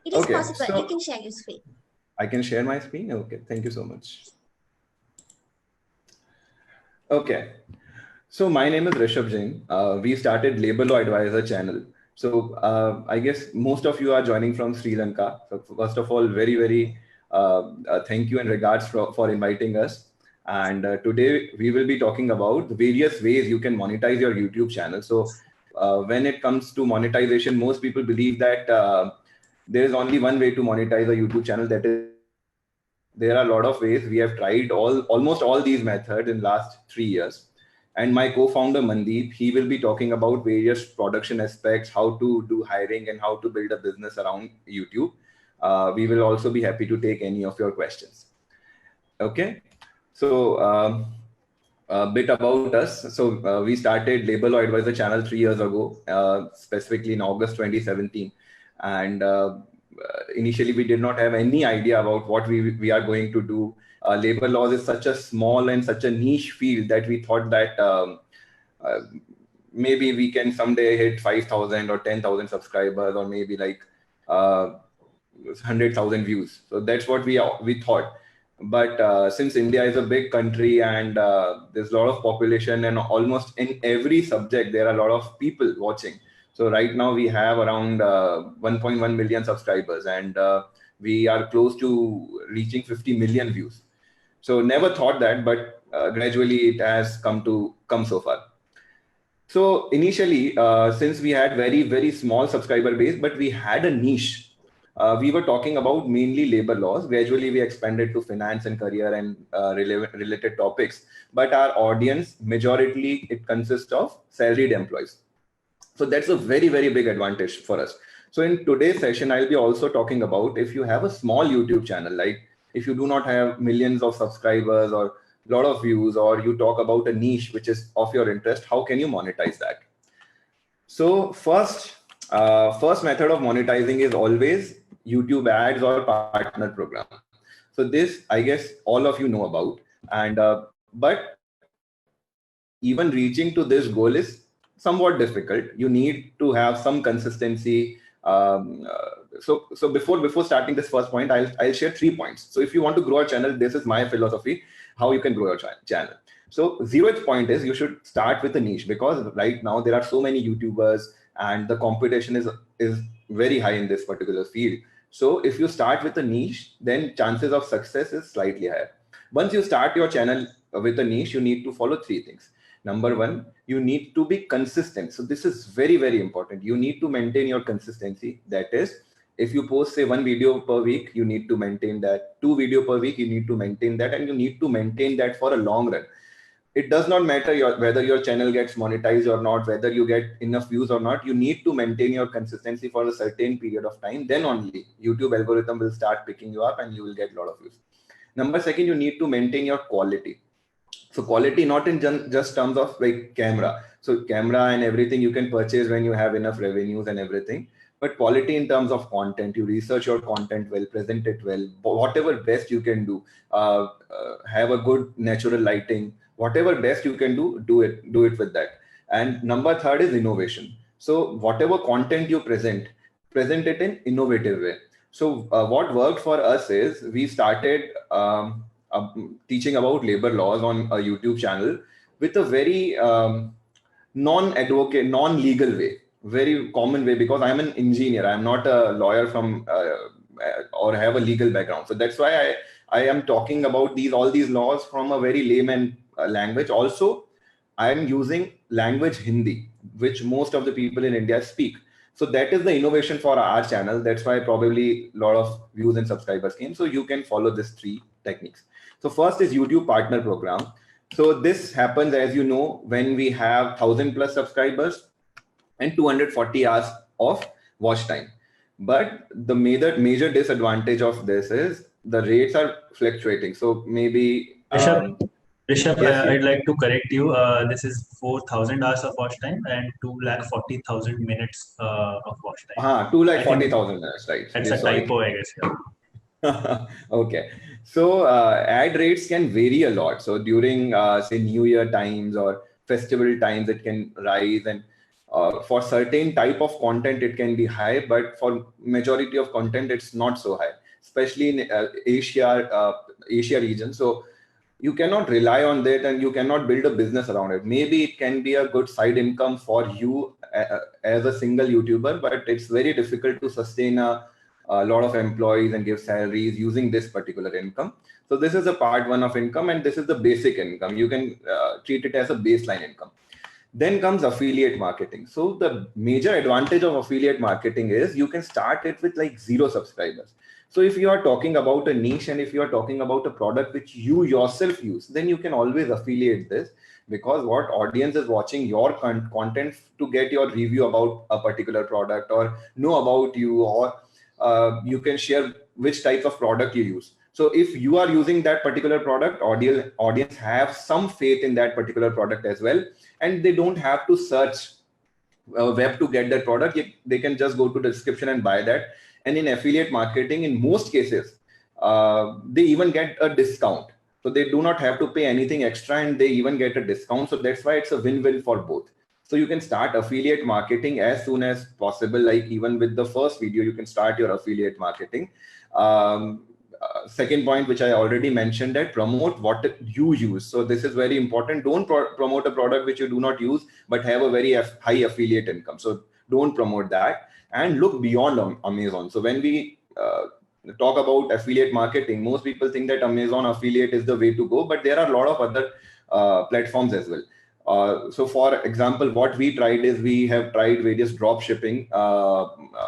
It is possible. So you can share your screen. I can share my screen? Okay. Thank you so much. Okay. So my name is Rishabh Jain. We started Labor Law Advisor channel. So I guess most of you are joining from Sri Lanka. So first of all, very, very thank you and regards for inviting us. And today we will be talking about the various ways you can monetize your YouTube channel. So when it comes to monetization, most people believe that there is only one way to monetize a YouTube channel. That is, there are a lot of ways. We have tried almost all these methods in last 3 years. And my co-founder Mandeep, he will be talking about various production aspects, how to do hiring and how to build a business around YouTube. We will also be happy to take any of your questions. Okay. So a bit about us. So we started Labor Law Advisor channel 3 years ago, specifically in August 2017. And initially we did not have any idea about what we are going to do. Labor laws is such a small and such a niche field that we thought that maybe we can someday hit 5,000 or 10,000 subscribers, or maybe like 100,000 views. So that's what we thought. But since India is a big country and there's a lot of population, and almost in every subject there are a lot of people watching. So right now we have around 1.1 million subscribers, and we are close to reaching 50 million views. So never thought that, but gradually it has come so far. So initially, since we had very, very small subscriber base, but we had a niche. We were talking about mainly labor laws. Gradually, we expanded to finance and career and related topics. But our audience, majority, it consists of salaried employees. So that's a very, very big advantage for us. So in today's session, I'll be also talking about if you have a small YouTube channel, like if you do not have millions of subscribers or a lot of views, or you talk about a niche which is of your interest, how can you monetize that? So first, first method of monetizing is always YouTube ads or partner program. So this, I guess, all of you know about. And but even reaching to this goal is somewhat difficult. You need to have some consistency. So before starting this first point, I'll share 3 points. So if you want to grow a channel, this is my philosophy how you can grow your channel. So 0th point is you should start with a niche, because right now there are so many YouTubers and the competition is very high in this particular field. So if you start with a niche, then chances of success is slightly higher. Once you start your channel with a niche, you need to follow 3 things. Number 1, you need to be consistent. So this is very, very important. You need to maintain your consistency. That is, if you post say 1 video per week, you need to maintain that. 2 video per week, you need to maintain that, and you need to maintain that for a long run. It does not matter whether your channel gets monetized or not, whether you get enough views or not. You need to maintain your consistency for a certain period of time. Then only YouTube algorithm will start picking you up and you will get a lot of views. Number 2, you need to maintain your quality. So quality not in just terms of like camera. So camera and everything you can purchase when you have enough revenues and everything. But quality in terms of content, you research your content well, present it well, whatever best you can do. Have a good natural lighting, whatever best you can do it with that. And number 3 is innovation. So whatever content you present it in innovative way. So what worked for us is we started teaching about labor laws on a YouTube channel with a very non-advocate, non-legal way, very common way, because I'm an engineer. I'm not a lawyer from or have a legal background. So that's why I am talking about all these laws from a very layman language. Also, I am using language Hindi, which most of the people in India speak. So that is the innovation for our channel. That's why probably a lot of views and subscribers came. So you can follow these 3 techniques. So first is YouTube partner program. So this happens, as you know, when we have 1,000+ subscribers and 240 hours of watch time. But the major disadvantage of this is the rates are fluctuating. So maybe Rishabh, yes. I'd like to correct you. This is 4,000 hours of watch time and 240,000 minutes of watch time. 240,000 minutes, right? That's a typo, I guess. Yeah. Okay. So ad rates can vary a lot. So during say New Year times or festival times, it can rise, and for certain type of content it can be high, but for majority of content it's not so high, especially in Asia region. So you cannot rely on that and you cannot build a business around it. Maybe it can be a good side income for you as a single YouTuber, but it's very difficult to sustain a lot of employees and give salaries using this particular income. So this is a part 1 of income, and this is the basic income. You can treat it as a baseline income. Then comes affiliate marketing. So the major advantage of affiliate marketing is you can start it with like 0 subscribers. So if you are talking about a niche and if you are talking about a product which you yourself use, then you can always affiliate this, because what audience is watching your content to get your review about a particular product or know about you, or you can share which type of product you use. So if you are using that particular product, audience have some faith in that particular product as well, and they don't have to search web to get that product. They can just go to the description and buy that. And in affiliate marketing, in most cases, they even get a discount. So they do not have to pay anything extra, and they even get a discount. So that's why it's a win-win for both. So you can start affiliate marketing as soon as possible. Like even with the first video, you can start your affiliate marketing. Second point, which I already mentioned, that promote what you use. So this is very important. Don't promote a product which you do not use, but have a very high affiliate income. So don't promote that, and look beyond Amazon. So when we talk about affiliate marketing, most people think that Amazon affiliate is the way to go, but there are a lot of other platforms as well. So for example, what we tried is we have tried various drop shipping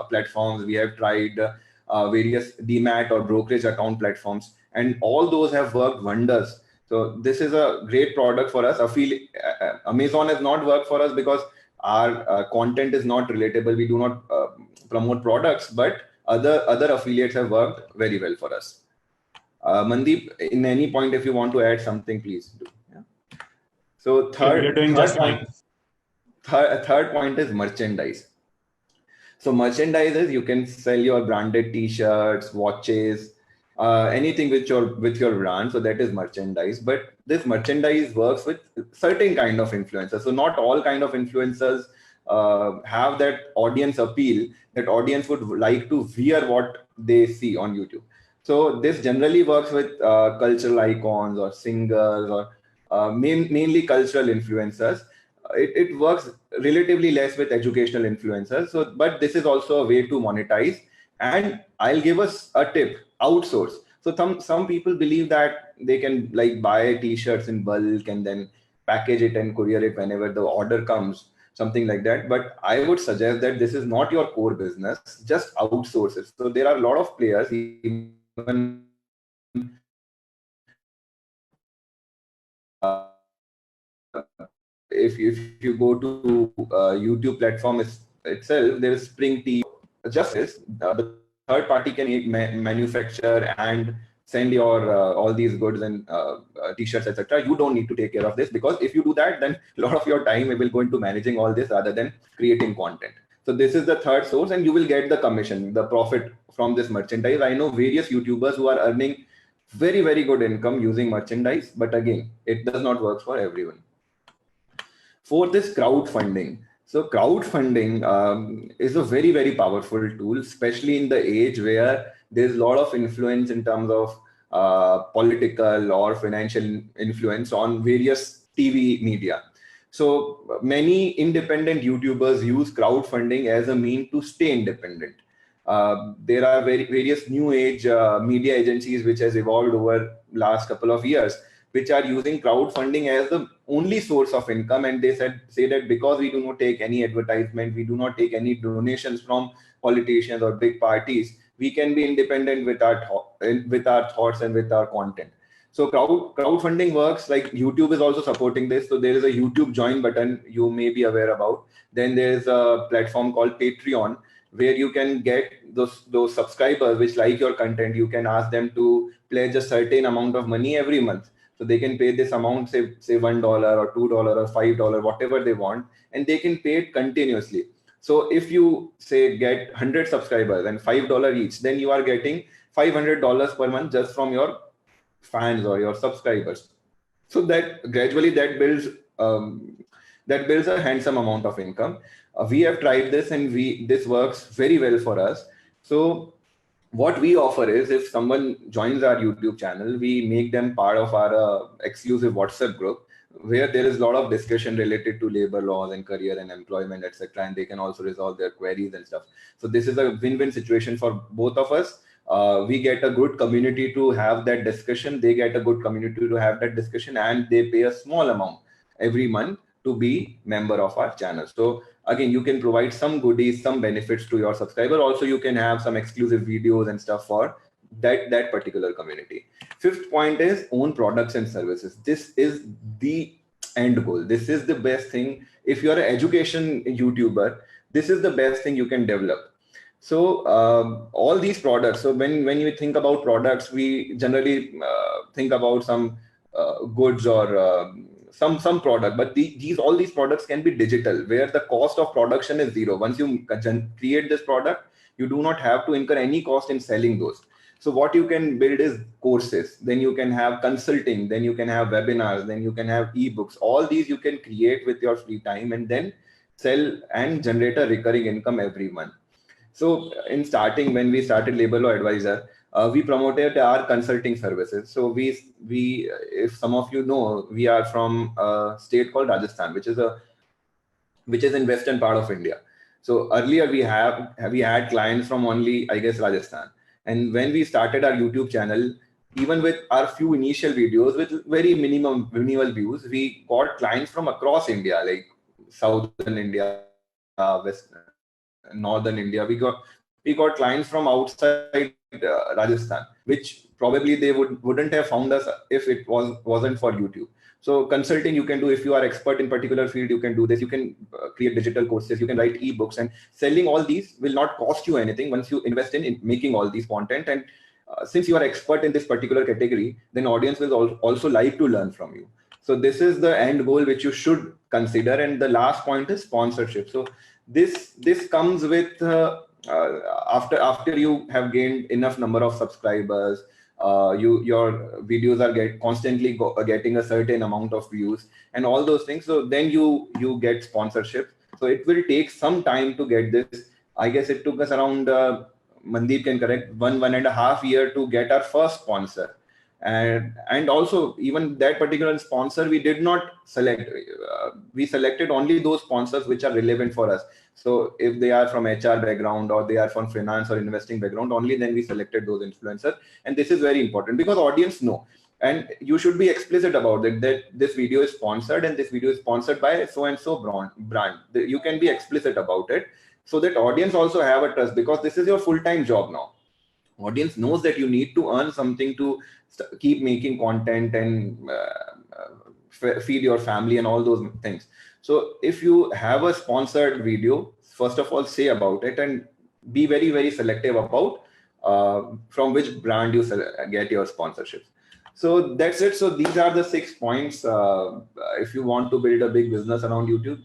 platforms. We have tried various demat or brokerage account platforms, and all those have worked wonders. So this is a great product for us. Amazon has not worked for us because our content is not relatable. We do not promote products, but other affiliates have worked very well for us. Mandeep, in any point, if you want to add something, please do. Yeah. So third point is merchandise. So merchandises, you can sell your branded t-shirts, watches, anything with your brand. So that is merchandise. But this merchandise works with certain kind of influencers. So not all kind of influencers have that audience appeal. That audience would like to wear what they see on YouTube. So this generally works with cultural icons or singers or mainly cultural influencers. It works relatively less with educational influencers. So, but this is also a way to monetize. And I'll give us a tip: outsource. So some people believe that they can like buy t-shirts in bulk and then package it and courier it whenever the order comes, something like that. But I would suggest that this is not your core business. Just outsource it. So there are a lot of players, even if you go to YouTube platform itself, there is Spring Tea. Just this, the third party can manufacture and send your all these goods and t-shirts, etc. You don't need to take care of this, because if you do that, then a lot of your time will go into managing all this rather than creating content. So this is the third source, and you will get the commission, the profit from this merchandise. I know various YouTubers who are earning very, very good income using merchandise, but again, it does not work for everyone. Fourth is crowdfunding. So crowdfunding is a very, very powerful tool, especially in the age where there's a lot of influence in terms of political or financial influence on various TV media. So many independent YouTubers use crowdfunding as a mean to stay independent. There are various new age media agencies which has evolved over last couple of years, which are using crowdfunding as the only source of income. And they say that because we do not take any advertisement, we do not take any donations from politicians or big parties, we can be independent with our thoughts and with our content. So crowdfunding works like YouTube is also supporting this. So there is a YouTube join button you may be aware about. Then there is a platform called Patreon, where you can get those subscribers which like your content. You can ask them to pledge a certain amount of money every month. So they can pay this amount, say $1 or $2 or $5, whatever they want, and they can pay it continuously. So if you say get 100 subscribers and $5 each, then you are getting $500 per month just from your fans or your subscribers. So that gradually that builds a handsome amount of income. We have tried this, and this works very well for us. So what we offer is, if someone joins our YouTube channel, we make them part of our exclusive WhatsApp group, where there is a lot of discussion related to labor laws and career and employment, etc. And they can also resolve their queries and stuff. So this is a win-win situation for both of us. We get a good community to have that discussion. They get a good community to have that discussion, and they pay a small amount every month to be member of our channel. So again, you can provide some goodies, some benefits to your subscriber. Also, you can have some exclusive videos and stuff for that particular community. Fifth point is own products and services. This is the end goal. This is the best thing. If you're an education YouTuber, this is the best thing you can develop. So all these products. So when you think about products, we generally think about some goods or some product, but all these products can be digital, where the cost of production is zero. Once you create this product, you do not have to incur any cost in selling those. So what you can build is courses, then you can have consulting, then you can have webinars, then you can have ebooks. All these you can create with your free time and then sell and generate a recurring income every month. So in starting, when we started Labor Law Advisor, we promoted our consulting services. So we, if some of you know, we are from a state called Rajasthan, which is in western part of India. So earlier we had clients from only, I guess, Rajasthan. And when we started our YouTube channel, even with our few initial videos with very minimal views, we got clients from across India, like Southern India, Northern India. We got clients from outside Rajasthan, which probably they wouldn't have found us if it wasn't for YouTube. So consulting you can do. If you are expert in particular field, you can do this. You can create digital courses, you can write ebooks, and selling all these will not cost you anything once you invest in making all these content. And since you are expert in this particular category, then audience will also like to learn from you. So this is the end goal which you should consider. And the last point is sponsorship. So this comes with after you have gained enough number of subscribers, your videos are constantly getting a certain amount of views and all those things. So then you get sponsorship. So it will take some time to get this. I guess it took us around Mandeep can correct, 1.5 year to get our first sponsor. And also even that particular sponsor we did not select. We selected only those sponsors which are relevant for us. So if they are from HR background or they are from finance or investing background, only then we selected those influencers. And this is very important because audience know, and you should be explicit about it, that this video is sponsored and this video is sponsored by so and so brand. You can be explicit about it so that audience also have a trust, because this is your full-time job now. Audience knows that you need to earn something to keep making content and feed your family and all those things. So if you have a sponsored video, first of all say about it and be very, very selective about from which brand you get your sponsorships. So that's it. So these are the 6 points. If you want to build a big business around YouTube,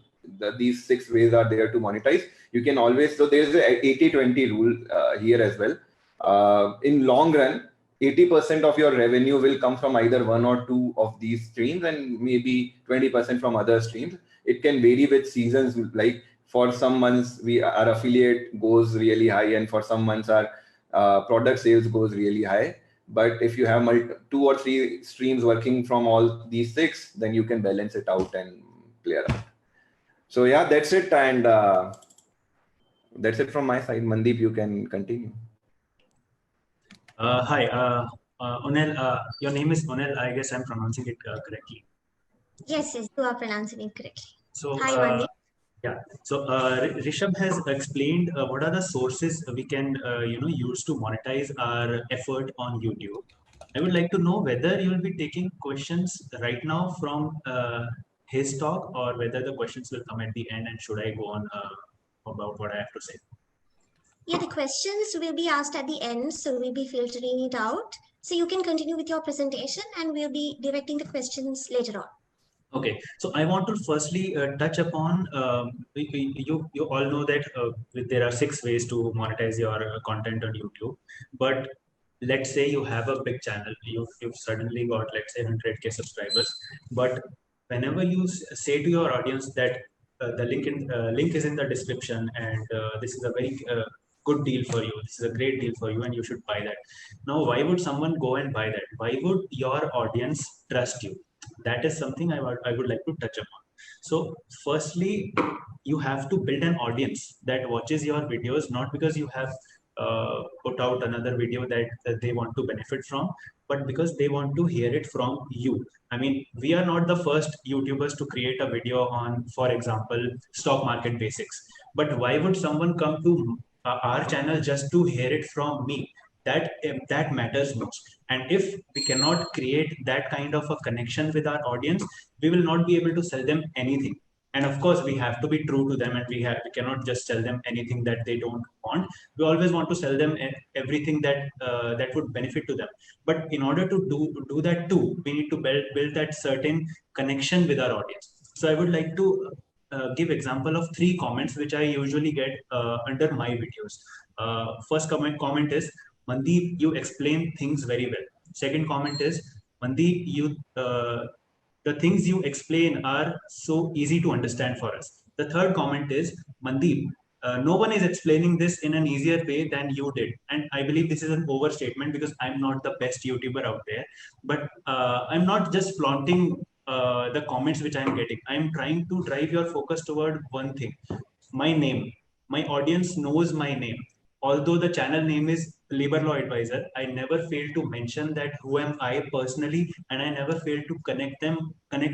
these 6 ways are there to monetize. You can always, so there's a 80-20 rule here as well. In long run, 80% of your revenue will come from either 1 or 2 of these streams, and maybe 20% from other streams. It can vary with seasons. Like for some months, our affiliate goes really high, and for some months, our product sales goes really high. But if you have 2 or 3 streams working from all these 6, then you can balance it out and clear out. So yeah, that's it. And that's it from my side. Mandeep, you can continue. Hi, Onel, your name is Onel. I guess I'm pronouncing it correctly. Yes, you are pronouncing it correctly. So, Hi, Mandeep. yeah. So Rishabh has explained what are the sources we can use to monetize our effort on YouTube. I would like to know whether you will be taking questions right now from his talk, or whether the questions will come at the end, and should I go on about what I have to say? Yeah, the questions will be asked at the end, so we'll be filtering it out. So you can continue with your presentation and we'll be directing the questions later on. Okay, so I want to firstly touch upon, you all know that there are 6 ways to monetize your content on YouTube. But let's say you have a big channel, you've suddenly got, let's say, 100K subscribers. But whenever you say to your audience that the link is in the description, and this is a very good deal for you, this is a great deal for you, and you should buy that. Now, why would someone go and buy that? Why would your audience trust you? That is something I would like to touch upon. So firstly, you have to build an audience that watches your videos, not because you have put out another video that they want to benefit from, but because they want to hear it from you. I mean, we are not the first YouTubers to create a video on, for example, stock market basics. But why would someone come to our channel just to hear it from me? That matters most. And if we cannot create that kind of a connection with our audience, we will not be able to sell them anything. And of course, we have to be true to them, and we cannot just sell them anything that they don't want. We always want to sell them everything that that would benefit to them. But in order to do that too, we need to build that certain connection with our audience. So I would like to give example of 3 comments which I usually get under my videos. First comment is, Mandeep, you explain things very well. Second comment is, Mandeep, the things you explain are so easy to understand for us. The third comment is, Mandeep, no one is explaining this in an easier way than you did. And I believe this is an overstatement, because I'm not the best YouTuber out there. But I'm not just flaunting the comments which I'm getting. I'm trying to drive your focus toward one thing: my name. My audience knows my name. Although the channel name is Labor Law Advisor, I never fail to mention that who am I personally, and I never fail to connect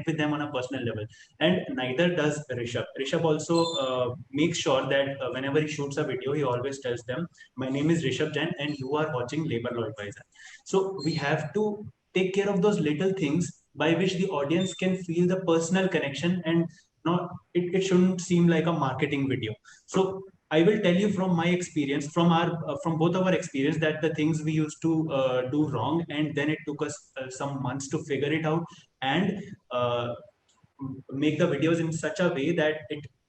with them on a personal level. And neither does Rishabh. Rishabh also makes sure that whenever he shoots a video, he always tells them, my name is Rishabh Jain and you are watching Labor Law Advisor. So we have to take care of those little things by which the audience can feel the personal connection, and not it shouldn't seem like a marketing video. So I will tell you from my experience, from both our experience, that the things we used to do wrong, and then it took us some months to figure it out and make the videos in such a way that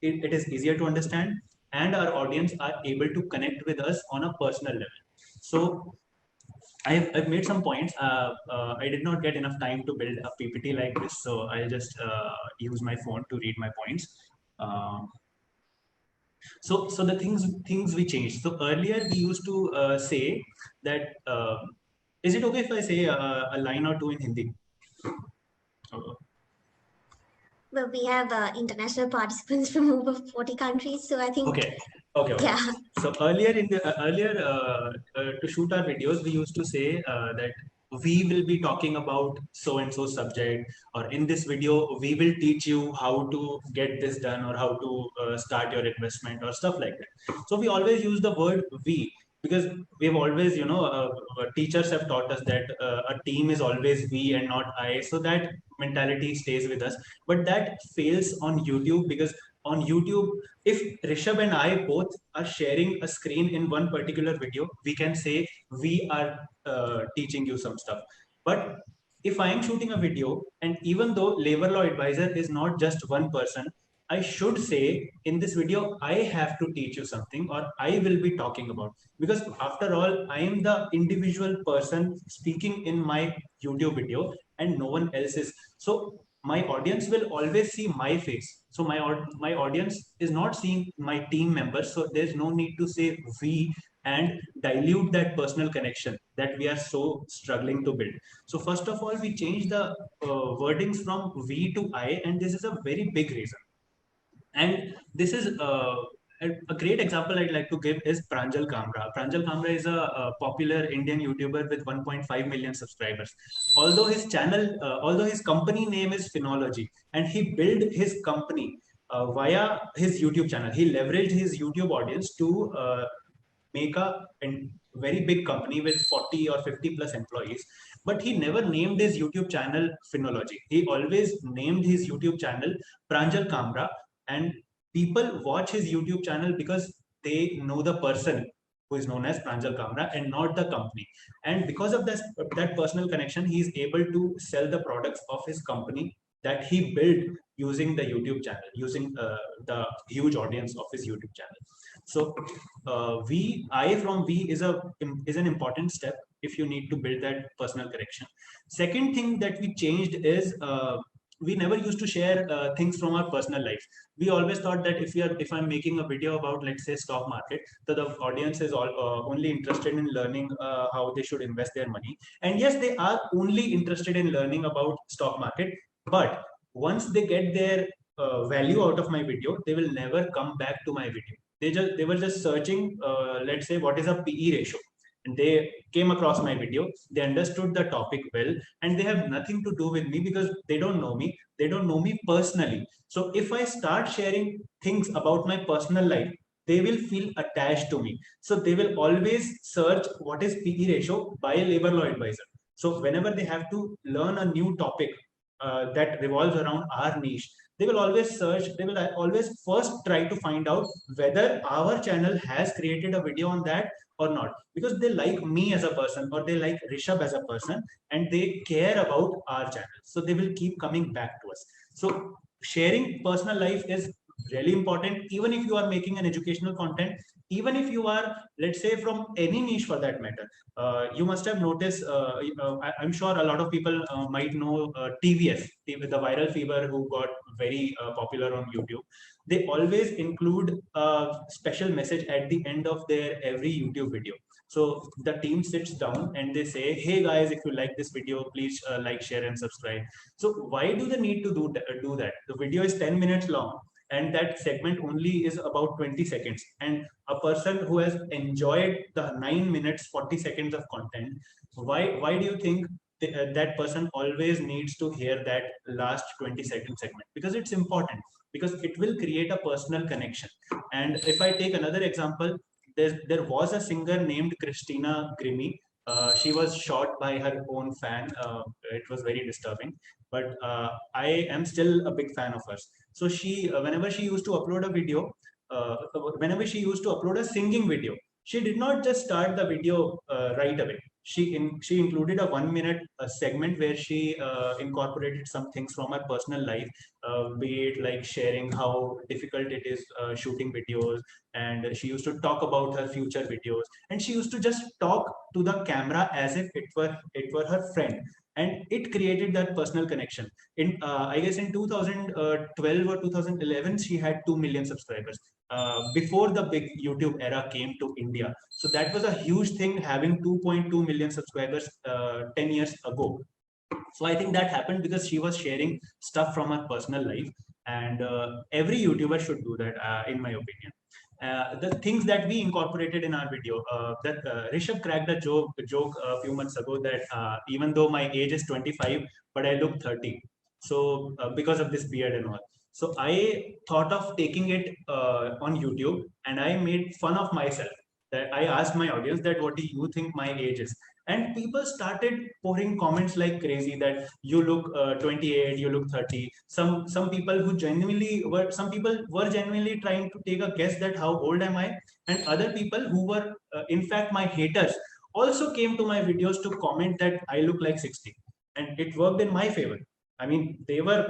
it is easier to understand, and our audience are able to connect with us on a personal level. So I've made some points. I did not get enough time to build a PPT like this, so I'll just use my phone to read my points. So the things we changed. So earlier we used to say that. Is it okay if I say a line or two in Hindi? Well, we have international participants from over 40 countries, so I think. Okay. Yeah. So earlier to shoot our videos, we used to say that we will be talking about so and so subject, or in this video we will teach you how to get this done, or how to start your investment, or stuff like that. So we always use the word we, because we've always, teachers have taught us that a team is always we and not I. So that mentality stays with us, but that fails on YouTube, because on YouTube, if Rishabh and I both are sharing a screen in one particular video, we can say we are teaching you some stuff. But if I am shooting a video, and even though labor law advisor is not just one person, I should say in this video, I have to teach you something, or I will be talking about, because after all, I am the individual person speaking in my YouTube video and no one else is. So my audience will always see my face. So my audience is not seeing my team members. So there's no need to say we and dilute that personal connection that we are so struggling to build. So first of all, we change the wordings from we to I, and this is a very big reason. And this is a great example I'd like to give is Pranjal Kamra. Pranjal Kamra is a popular Indian YouTuber with 1.5 million subscribers. Although his channel, although his company name is Phenology, and he built his company via his YouTube channel. He leveraged his YouTube audience to make a very big company with 40 or 50 plus employees, but he never named his YouTube channel Phenology. He always named his YouTube channel Pranjal Kamra, and people watch his YouTube channel because they know the person who is known as Pranjal Kamra and not the company. And because of that personal connection, he is able to sell the products of his company that he built using the YouTube channel, using the huge audience of his YouTube channel. So I from we is an important step if you need to build that personal connection. Second thing that we changed is we never used to share things from our personal life. We always thought that if I'm making a video about, let's say, stock market, so the audience is only interested in learning how they should invest their money. And yes, they are only interested in learning about stock market, but once they get their value out of my video, they will never come back to my video. They were just searching, let's say, what is a PE ratio, and they came across my video. They understood the topic well, and they have nothing to do with me because they don't know me. They don't know me personally. So if I start sharing things about my personal life, they will feel attached to me. So they will always search what is PE ratio by a labor law advisor. So whenever they have to learn a new topic that revolves around our niche, they will always search, they will always first try to find out whether our channel has created a video on that or not, because they like me as a person, or they like Rishabh as a person, and they care about our channel. So they will keep coming back to us. So sharing personal life is really important, even if you are making an educational content, even if you are, let's say, from any niche for that matter. You must have noticed, I'm sure a lot of people might know TVF, the viral fever, who got very popular on YouTube. They always include a special message at the end of their every YouTube video. So the team sits down and they say, hey guys, if you like this video, please like, share and subscribe. So why do they need to do that? The video is 10 minutes long, and that segment only is about 20 seconds. And a person who has enjoyed the 9 minutes, 40 seconds of content, why do you think that person always needs to hear that last 20-second segment? Because it's important, because it will create a personal connection. And if I take another example, there was a singer named Christina Grimmie. She was shot by her own fan. It was very disturbing, but I am still a big fan of hers. So she, whenever she used to upload a video, whenever she used to upload a singing video, she did not just start the video right away. she included a 1 minute segment where she incorporated some things from her personal life, be it like sharing how difficult it is shooting videos, and she used to talk about her future videos, and she used to just talk to the camera as if it were her friend, and it created that personal connection. In I guess in 2012 or 2011, she had 2 million subscribers before the big YouTube era came to India. So that was a huge thing, having 2.2 million subscribers 10 years ago. So I think that happened because she was sharing stuff from her personal life, and every YouTuber should do that, in my opinion. The things that we incorporated in our video, that Rishabh cracked a joke a few months ago that even though my age is 25, but I look 30. So because of this beard and all. So I thought of taking it on YouTube, and I made fun of myself. That I asked my audience that what do you think my age is, and people started pouring comments like crazy that you look 28, you look 30. Some people who genuinely were, some people were genuinely trying to take a guess that how old am I, and other people who were in fact my haters also came to my videos to comment that I look like 60, and it worked in my favor. I mean, they were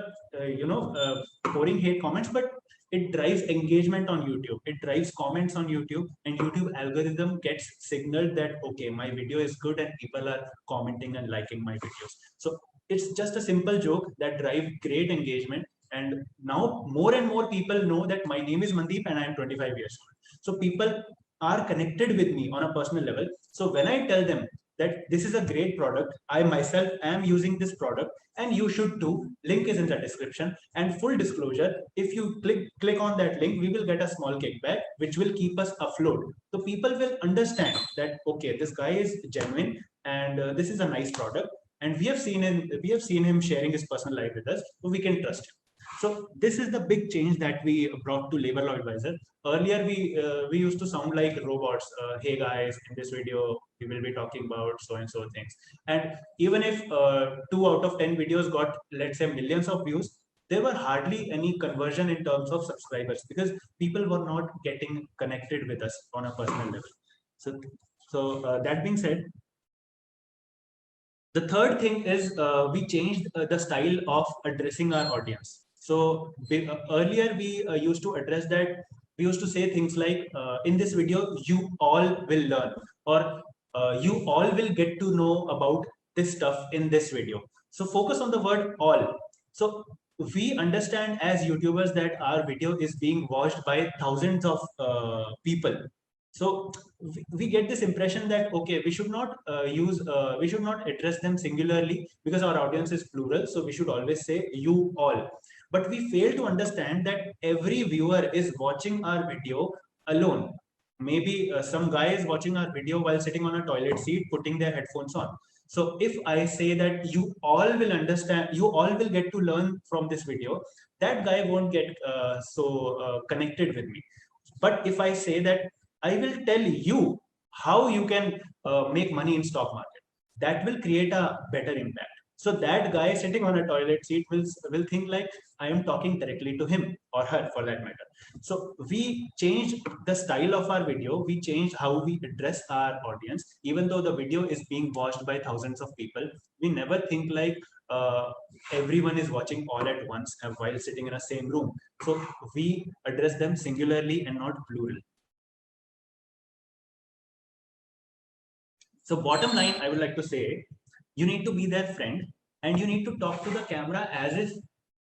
pouring hate comments, but it drives engagement on YouTube. It drives comments on YouTube, and YouTube algorithm gets signaled that, okay, my video is good and people are commenting and liking my videos. So it's just a simple joke that drives great engagement. And now more and more people know that my name is Mandeep and I am 25 years old. So people are connected with me on a personal level. So when I tell them that this is a great product, I myself am using this product, and you should too. Link is in the description. And full disclosure, if you click on that link, we will get a small kickback, which will keep us afloat. So people will understand that, okay, this guy is genuine, and this is a nice product. And we have seen him sharing his personal life with us, so we can trust him. So this is the big change that we brought to Labor Law Advisor. Earlier, we used to sound like robots. Hey guys, in this video, we will be talking about so and so things. And even if 2 out of 10 videos got, let's say, millions of views, there were hardly any conversion in terms of subscribers because people were not getting connected with us on a personal level. So that being said, the third thing is we changed the style of addressing our audience. So earlier we used to address that. We used to say things like, in this video, you all will learn, or you all will get to know about this stuff in this video. So focus on the word all. So we understand as YouTubers that our video is being watched by thousands of people. So we get this impression that, okay, we should not we should not address them singularly because our audience is plural. So we should always say you all. But we fail to understand that every viewer is watching our video alone. Maybe some guy is watching our video while sitting on a toilet seat, putting their headphones on. So if I say that you all will understand, you all will get to learn from this video, that guy won't get connected with me. But if I say that I will tell you how you can make money in stock market, that will create a better impact. So that guy sitting on a toilet seat will think like I am talking directly to him or her for that matter. So we changed the style of our video. We changed how we address our audience. Even though the video is being watched by thousands of people, we never think like everyone is watching all at once while sitting in the same room. So we address them singularly and not plural. So bottom line, I would like to say, you need to be their friend and you need to talk to the camera as if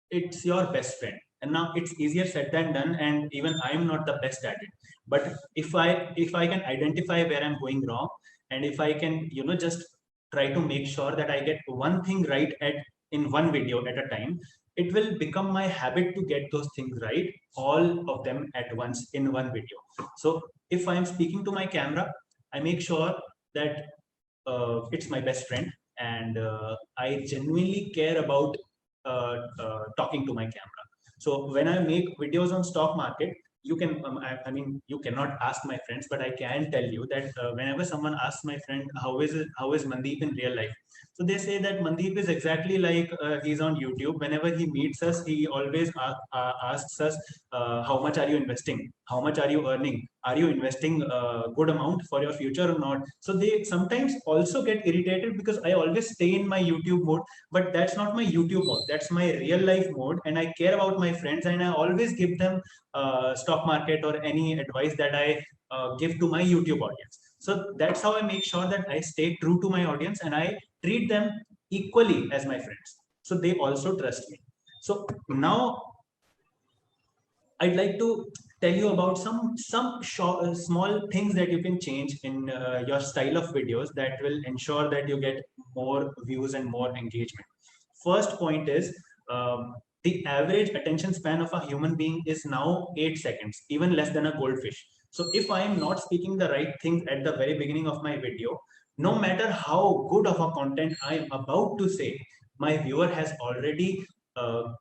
it's your best friend. And now it's easier said than done, and even I'm not the best at it. But if I can identify where I'm going wrong, and if I can, just try to make sure that I get one thing right in one video at a time, it will become my habit to get those things right, all of them at once in one video. So if I'm speaking to my camera, I make sure that it's my best friend, and I genuinely care about talking to my camera. So when I make videos on stock market, you can, I mean, you cannot ask my friends, but I can tell you that whenever someone asks my friend, how is Mandeep in real life? So they say that Mandeep is exactly like he's on YouTube. Whenever he meets us, he always asks us, how much are you investing? How much are you earning? Are you investing a good amount for your future or not? So they sometimes also get irritated because I always stay in my YouTube mode, but that's not my YouTube mode. That's my real life mode. And I care about my friends, and I always give them stock market or any advice that I give to my YouTube audience. So that's how I make sure that I stay true to my audience and I treat them equally as my friends. So they also trust me. So now I'd like to tell you about some short, small things that you can change in your style of videos that will ensure that you get more views and more engagement. First point is the average attention span of a human being is now 8 seconds, even less than a goldfish. So if I am not speaking the right things at the very beginning of my video, no matter how good of a content I am about to say, my viewer has already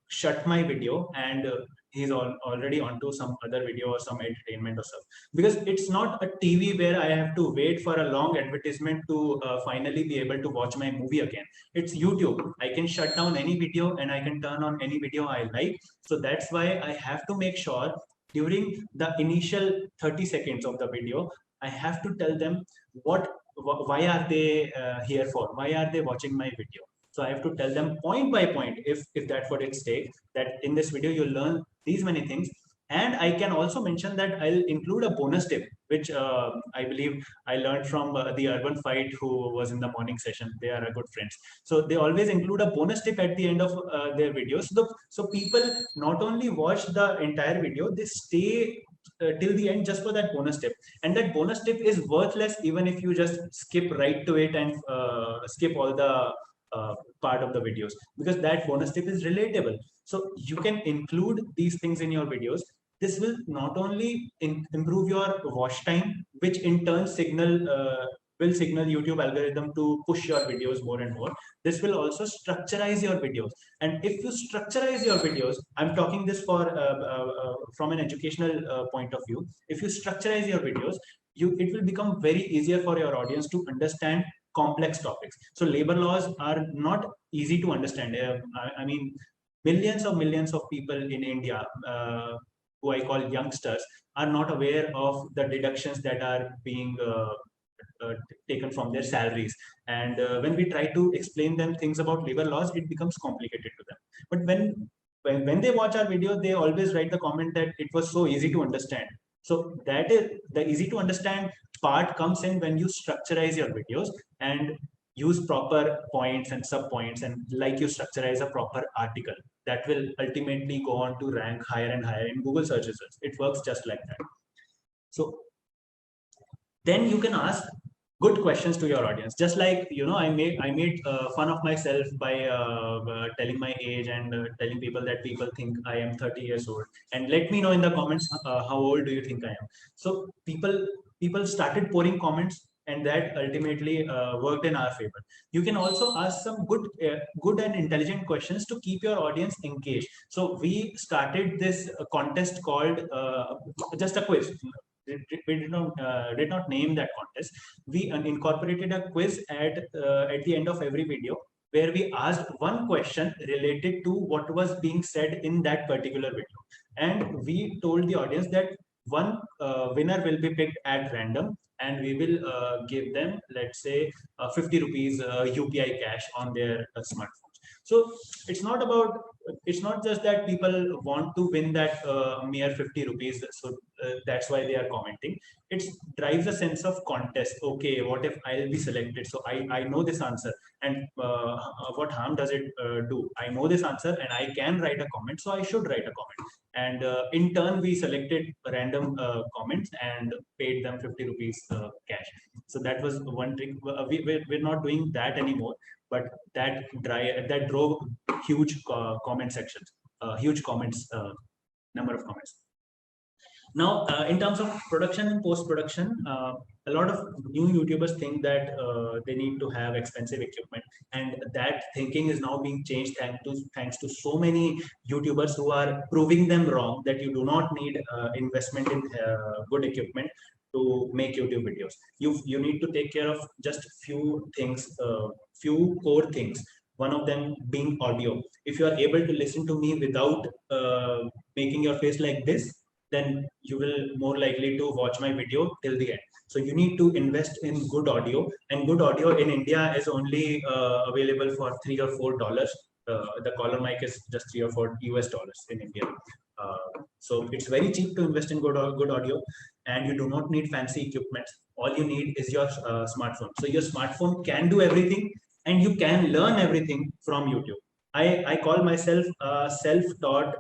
shut my video and he's already onto some other video or some entertainment or stuff. Because it's not a TV where I have to wait for a long advertisement to finally be able to watch my movie again. It's YouTube. I can shut down any video and I can turn on any video I like. So that's why I have to make sure during the initial 30 seconds of the video, I have to tell them why are they here for? Why are they watching my video? So I have to tell them point by point, if that's what it's take, that in this video you'll learn these many things. And I can also mention that I'll include a bonus tip, which I believe I learned from the Urban Fight, who was in the morning session. They are a good friends. So they always include a bonus tip at the end of their videos. So people not only watch the entire video, they stay till the end just for that bonus tip. And that bonus tip is worthless even if you just skip right to it and skip all the part of the videos, because that bonus tip is relatable. So you can include these things in your videos. This will not only improve your watch time, which in turn will signal YouTube algorithm to push your videos more and more. This will also structurize your videos. And if you structurize your videos, I'm talking this from an educational point of view. If you structurize your videos, it will become very easier for your audience to understand complex topics. So labor laws are not easy to understand. I mean, millions of people in India, who I call youngsters, are not aware of the deductions that are being taken from their salaries. And when we try to explain them things about labor laws, it becomes complicated to them. But when they watch our video, they always write the comment that it was so easy to understand. So that is the easy to understand part comes in when you structurize your videos and use proper points and sub points, and like you structurize a proper article that will ultimately go on to rank higher and higher in Google search results. It works just like that. So then you can ask good questions to your audience. Just like, you know, I made fun of myself by telling my age and telling people that people think I am 30 years old. And let me know in the comments how old do you think I am. So people started pouring comments, and that ultimately worked in our favor. You can also ask some good and intelligent questions to keep your audience engaged. So we started this contest called just a quiz. We did not name that contest. We incorporated a quiz at the end of every video, where we asked one question related to what was being said in that particular video. And we told the audience that one winner will be picked at random, and we will give them, let's say, 50 rupees UPI cash on their smartphones. So it's not just that people want to win that mere 50 rupees. So that's why they are commenting. It drives a sense of contest. Okay, what if I'll be selected? So I know this answer, and what harm does it do? I know this answer and I can write a comment, so I should write a comment. And in turn, we selected random comments and paid them 50 rupees cash. So that was one trick. We're not doing that anymore, but that drove huge comment sections, huge comments, number of comments. Now, in terms of production and post-production, a lot of new YouTubers think that they need to have expensive equipment, and that thinking is now being changed thanks to so many YouTubers who are proving them wrong, that you do not need investment in good equipment to make YouTube videos. You need to take care of just few things, few core things. One of them being audio. If you are able to listen to me without making your face like this, then you will more likely to watch my video till the end. So you need to invest in good audio, and good audio in India is only available for $3 or $4. The collar mic is just $3 or $4 US in India. So it's very cheap to invest in good audio, and you do not need fancy equipment. All you need is your smartphone. So your smartphone can do everything, and you can learn everything from YouTube. I call myself a self-taught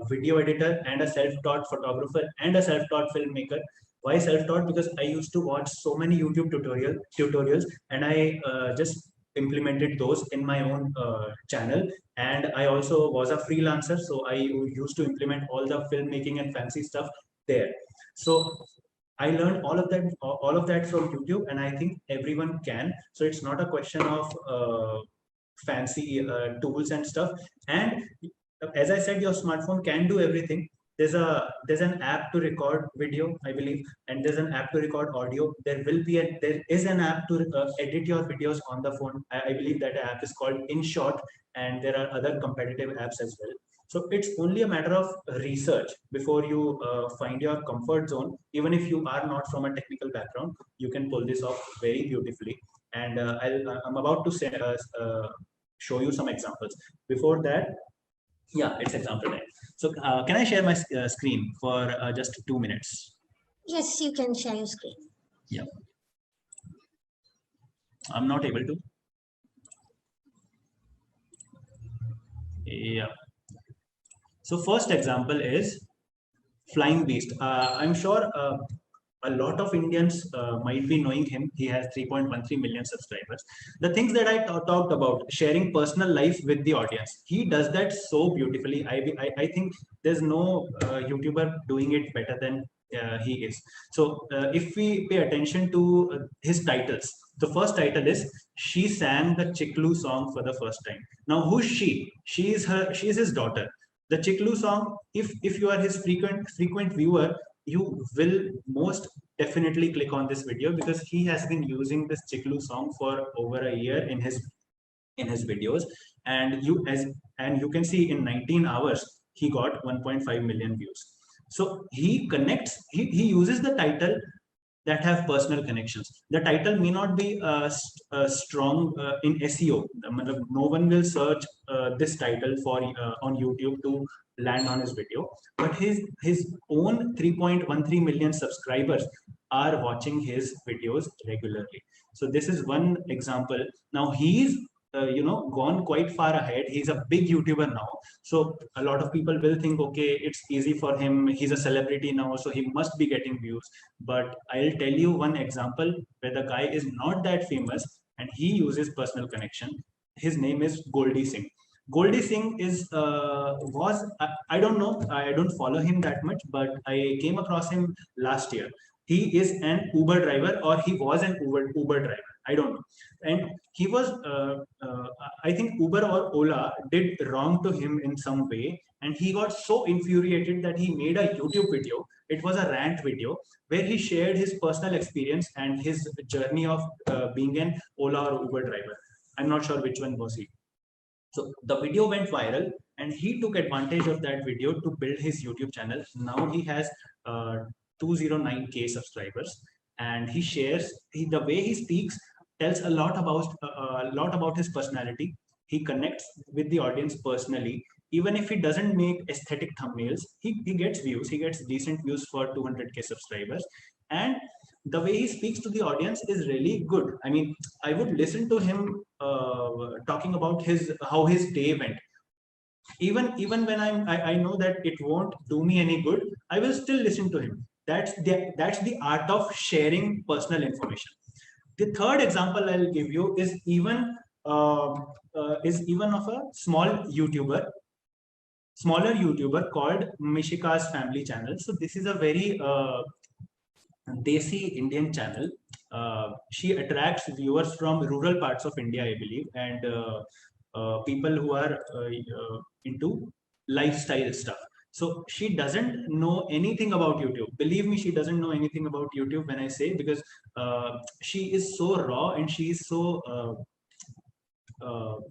video editor and a self-taught photographer and a self-taught filmmaker. Why self-taught? Because I used to watch so many YouTube tutorials, and I just implemented those in my own channel. And I also was a freelancer, so I used to implement all the filmmaking and fancy stuff there. So I learned all of that from YouTube, and I think everyone can. So it's not a question of fancy tools and stuff. And as I said, your smartphone can do everything. There's an app to record video, I believe, and there's an app to record audio. There is an app to edit your videos on the phone. I believe that app is called InShot, and there are other competitive apps as well. So it's only a matter of research before you find your comfort zone. Even if you are not from a technical background, you can pull this off very beautifully. And I'm about to show you some examples. Before that, yeah, it's example time. So can I share my screen for just 2 minutes? Yes, you can share your screen. Yeah. I'm not able to. Yeah. So first example is Flying Beast. I'm sure a lot of Indians might be knowing him. He has 3.13 million subscribers. The things that I talked about, sharing personal life with the audience, he does that so beautifully. I think there's no YouTuber doing it better than he is. So if we pay attention to his titles, the first title is "She sang the Chiklu song for the first time." Now, who's she? She is his daughter. The Chiklu song, if you are his frequent viewer, you will most definitely click on this video, because he has been using this Chiklu song for over a year in his videos, and you can see in 19 hours he got 1.5 million views. So he uses the title that have personal connections. The title may not be strong in SEO. No one will search this title for on YouTube to land on his video, but his own 3.13 million subscribers are watching his videos regularly. So this is one example. Now he's gone quite far ahead. He's a big YouTuber now. So a lot of people will think, okay, it's easy for him. He's a celebrity now, so he must be getting views. But I'll tell you one example where the guy is not that famous and he uses personal connection. His name is Goldie Singh. Goldie Singh I don't know, I don't follow him that much, but I came across him last year. He is an Uber driver, or he was an Uber driver. I don't know. And he was, I think Uber or Ola did wrong to him in some way. And he got so infuriated that he made a YouTube video. It was a rant video where he shared his personal experience and his journey of being an Ola or Uber driver. I'm not sure which one was he. So the video went viral, and he took advantage of that video to build his YouTube channel. Now he has 209K subscribers, and he shares the way he speaks tells a lot about his personality. He connects with the audience personally. Even if he doesn't make aesthetic thumbnails, he gets views. He gets decent views for 200K subscribers, and the way he speaks to the audience is really good. I mean, I would listen to him talking about how his day went. Even when I know that it won't do me any good, I will still listen to him. That's the art of sharing personal information. The third example I'll give you is even of a small YouTuber. smaller YouTuber called Mishika's Family Channel. So this is a very Desi Indian channel. She attracts viewers from rural parts of India, I believe, and people who are into lifestyle stuff. So she doesn't know anything about YouTube. Believe me, she doesn't know anything about YouTube when I say, because she is so raw and she is so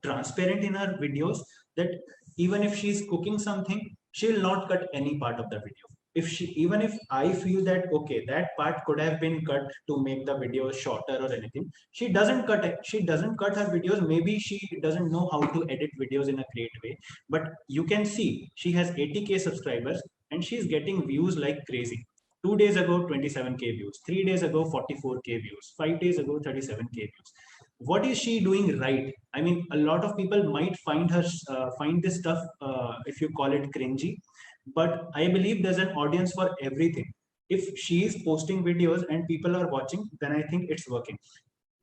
transparent in her videos that even if she's cooking something, she will not cut any part of the video. Even if I feel that okay, that part could have been cut to make the video shorter or anything, she doesn't cut it. She doesn't cut her videos. Maybe she doesn't know how to edit videos in a great way, but you can see she has 80K subscribers and she's getting views like crazy. 2 days ago 27K views, 3 days ago 44K views, 5 days ago 37K views. What is she doing right? I mean, a lot of people might find her find this stuff, if you call it cringy, but I believe there's an audience for everything. If she is posting videos and people are watching, then I think it's working.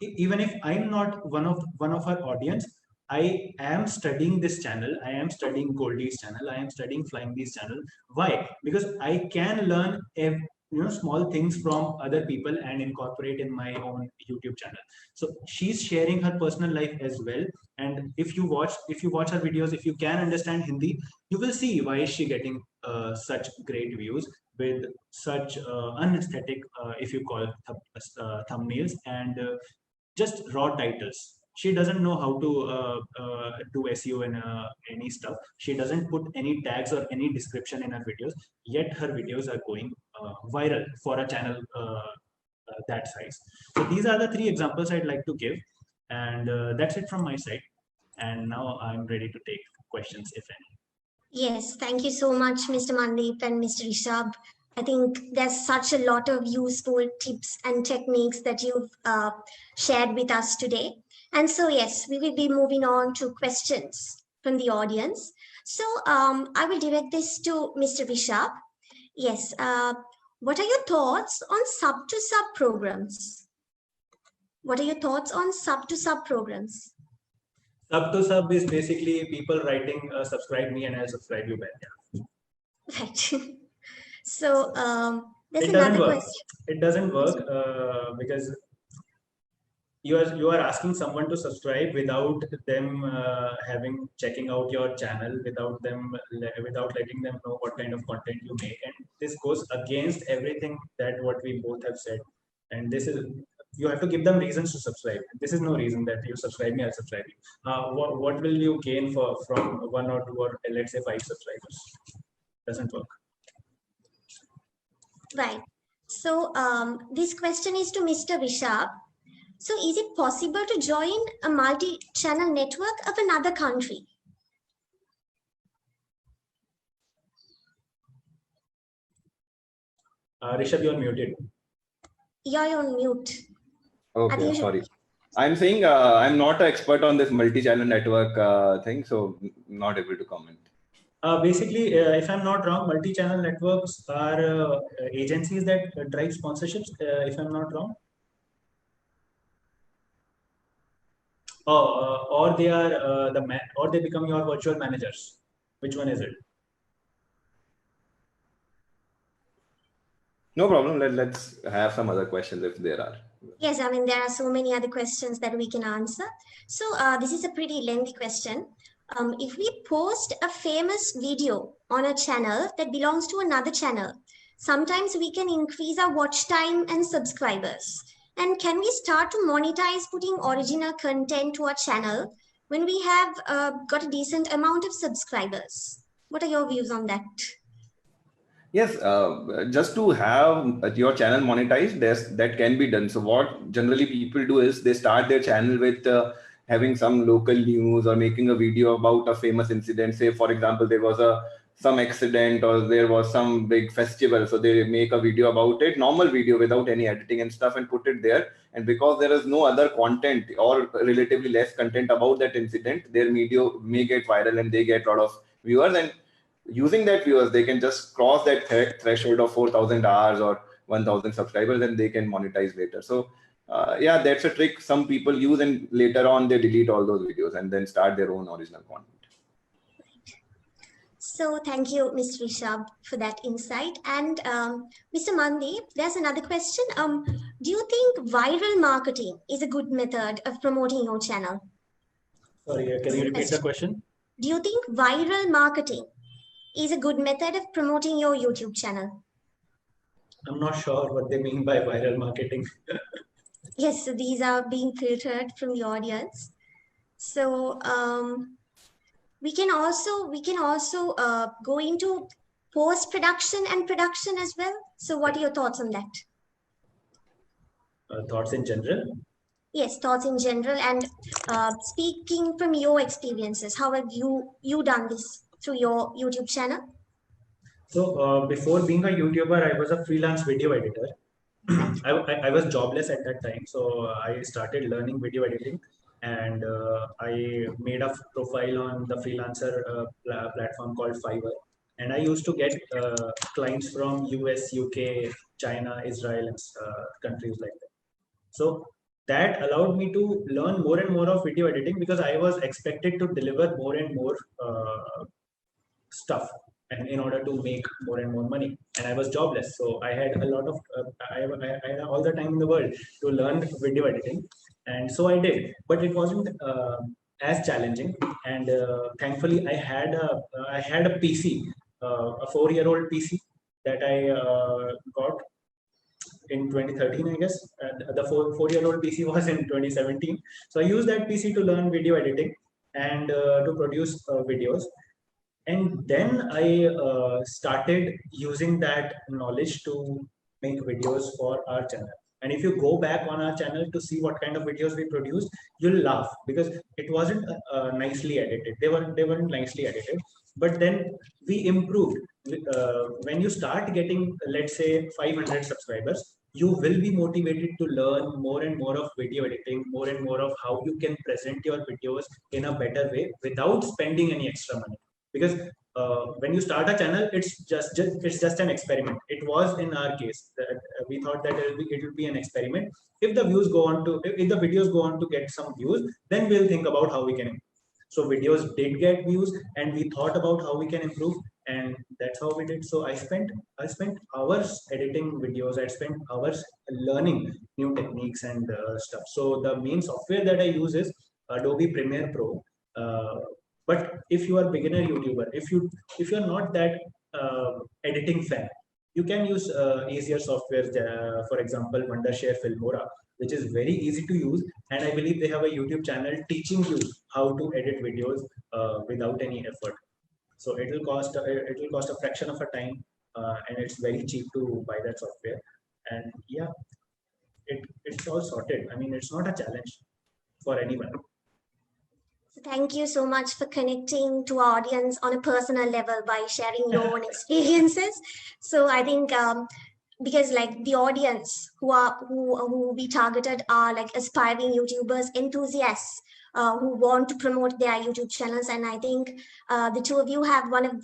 Even if I'm not one of her audience, I am studying this channel, I am studying Goldie's channel, I am studying Flying Bees channel. Why? Because I can learn small things from other people and incorporate in my own YouTube channel. So she's sharing her personal life as well, and if you watch her videos, if you can understand Hindi, you will see why is she getting such great views with such unaesthetic, if you call thumbnails, and just raw titles. She doesn't know how to do SEO and any stuff. She doesn't put any tags or any description in her videos, yet her videos are going viral for a channel that size. So these are the 3 examples I'd like to give, and that's it from my side. And now I'm ready to take questions, if any. Yes, thank you so much, Mr. Mandeep and Mr. Rishabh. I think there's such a lot of useful tips and techniques that you've shared with us today. And so, yes, we will be moving on to questions from the audience. So I will direct this to Mr. Rishabh. Yes, what are your thoughts on sub-to-sub programs? What are your thoughts on sub-to-sub programs? Sub-to-sub is basically people writing, subscribe me and I'll subscribe you back. Yeah. Right. So there's It doesn't another work. question. It doesn't work because you are asking someone to subscribe without them checking out your channel, without letting them know what kind of content you make, and this goes against everything that what we both have said. And this is, you have to give them reasons to subscribe. This is no reason that you subscribe me, I'll subscribe you. What will you gain from 1 or 2 or let's say 5 subscribers? Doesn't work. Right. So this question is to Mr. Rishabh. So is it possible to join a multi-channel network of another country? Rishabh, you're muted. You're on mute. Okay, sorry. I'm saying I'm not an expert on this multi-channel network thing, so not able to comment. Basically, if I'm not wrong, multi-channel networks are agencies that drive sponsorships, if I'm not wrong. Or they are or they become your virtual managers. Which one is it? No problem. Let's have some other questions if there are. Yes, I mean, there are so many other questions that we can answer. So this is a pretty lengthy question. If we post a famous video on a channel that belongs to another channel, sometimes we can increase our watch time and subscribers. And can we start to monetize putting original content to our channel when we have got a decent amount of subscribers? What are your views on that? Yes, just to have your channel monetized, that can be done. So what generally people do is they start their channel with having some local news or making a video about a famous incident. Say, for example, there was some accident or there was some big festival. So they make a video about it, normal video without any editing and stuff, and put it there. And because there is no other content or relatively less content about that incident, their video may get viral and they get a lot of viewers. And using that viewers, they can just cross that threshold of 4,000 hours or 1,000 subscribers, and they can monetize later. So yeah, that's a trick some people use, and later on they delete all those videos and then start their own original content. So thank you, Mr. Rishabh, for that insight. And Mr. Mandeep, there's another question. Do you think viral marketing is a good method of promoting your channel? Sorry, can you repeat the question? Do you think viral marketing is a good method of promoting your YouTube channel? I'm not sure what they mean by viral marketing. Yes, so these are being filtered from the audience. So we can also go into post-production and production as well. So what are your thoughts on that? Thoughts in general? Yes, thoughts in general, and speaking from your experiences, how have you done this through your YouTube channel? So before being a YouTuber, I was a freelance video editor. I was jobless at that time, so I started learning video editing, and I made a profile on the freelancer platform called Fiverr, and I used to get clients from US, UK, China, Israel, and countries like that. So that allowed me to learn more and more of video editing because I was expected to deliver more and more stuff, and in order to make more and more money, and I was jobless, so I had a lot of I had all the time in the world to learn video editing, and so I did, but it wasn't as challenging, and thankfully I had a PC, a 4-year-old PC that I got in 2013, I guess. The 4-year-old PC was in 2017, so I used that PC to learn video editing and to produce videos. And then I started using that knowledge to make videos for our channel. And if you go back on our channel to see what kind of videos we produced, you'll laugh because it wasn't nicely edited. They weren't nicely edited. But then we improved. When you start getting, let's say, 500 subscribers, you will be motivated to learn more and more of video editing, more and more of how you can present your videos in a better way without spending any extra money. Because when you start a channel, it's just an experiment. It was in our case that we thought that it will be an experiment. If the views go on to, if the videos go on to get some views, then we'll think about how we can improve. So videos did get views, and we thought about how we can improve, and that's how we did. So I spent hours editing videos. I spent hours learning new techniques and stuff. So the main software that I use is Adobe Premiere Pro. But if you are beginner YouTuber, if you're not that editing fan, you can use easier software. For example, Wondershare Filmora, which is very easy to use, and I believe they have a YouTube channel teaching you how to edit videos without any effort. So it will cost a fraction of a time, and it's very cheap to buy that software. And yeah, it's all sorted. I mean, it's not a challenge for anyone. Thank you so much for connecting to our audience on a personal level by sharing your own experiences. So I think because like the audience who we targeted are like aspiring YouTubers, enthusiasts who want to promote their YouTube channels, and I think the two of you have one of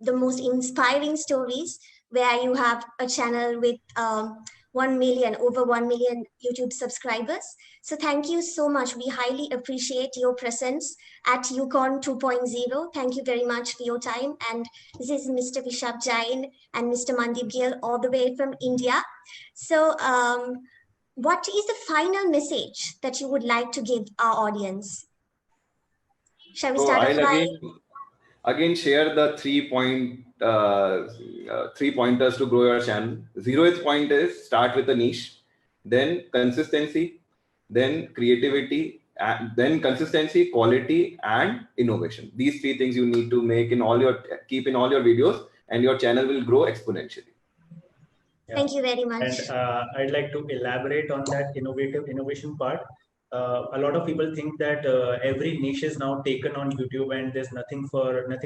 the most inspiring stories where you have a channel with over 1 million YouTube subscribers. So thank you so much. We highly appreciate your presence at YouCon 2.0. Thank you very much for your time. And this is Mr. Jain and Mr. Mandeep Gill all the way from India. So what is the final message that you would like to give our audience? Shall we start off by... Again, share the 3 pointers to grow your channel. 0th point is start with a niche, then consistency, then creativity, then consistency, quality, and innovation. These 3 things you need to keep in all your videos, and your channel will grow exponentially. Yeah. Thank you very much. And I'd like to elaborate on that innovation part. A lot of people think that every niche is now taken on YouTube and there's nothing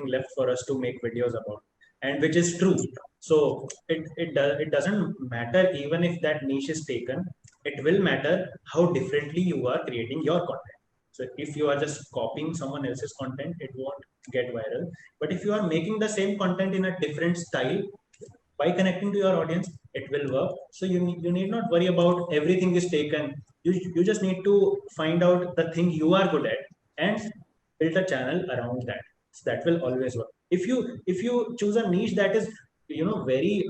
left for us to make videos about, and which is true. So it doesn't matter even if that niche is taken. It will matter how differently you are creating your content. So if you are just copying someone else's content, it won't get viral. But if you are making the same content in a different style, by connecting to your audience, it will work. So you need not worry about everything is taken. You just need to find out the thing you are good at and build a channel around that. So that will always work. If you choose a niche that is very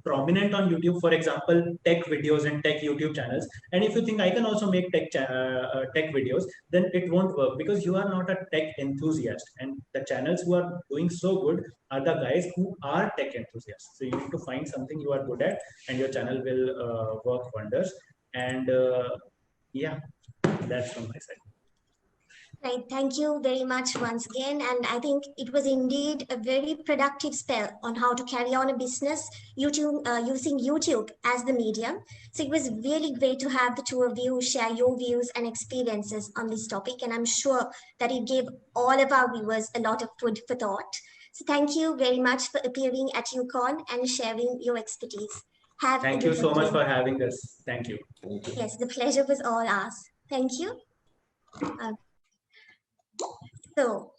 prominent on YouTube, for example, tech videos and tech YouTube channels, and if you think I can also make tech videos, then it won't work, because you are not a tech enthusiast, and the channels who are doing so good are the guys who are tech enthusiasts. So you need to find something you are good at, and your channel will work wonders. And yeah, that's from my side. Right, thank you very much once again. And I think it was indeed a very productive spell on how to carry on a business using YouTube as the medium. So it was really great to have the two of you share your views and experiences on this topic. And I'm sure that it gave all of our viewers a lot of food for thought. So thank you very much for appearing at YouCon and sharing your expertise. Thank you so much for having us. Thank you. Yes, the pleasure was all ours. Thank you. So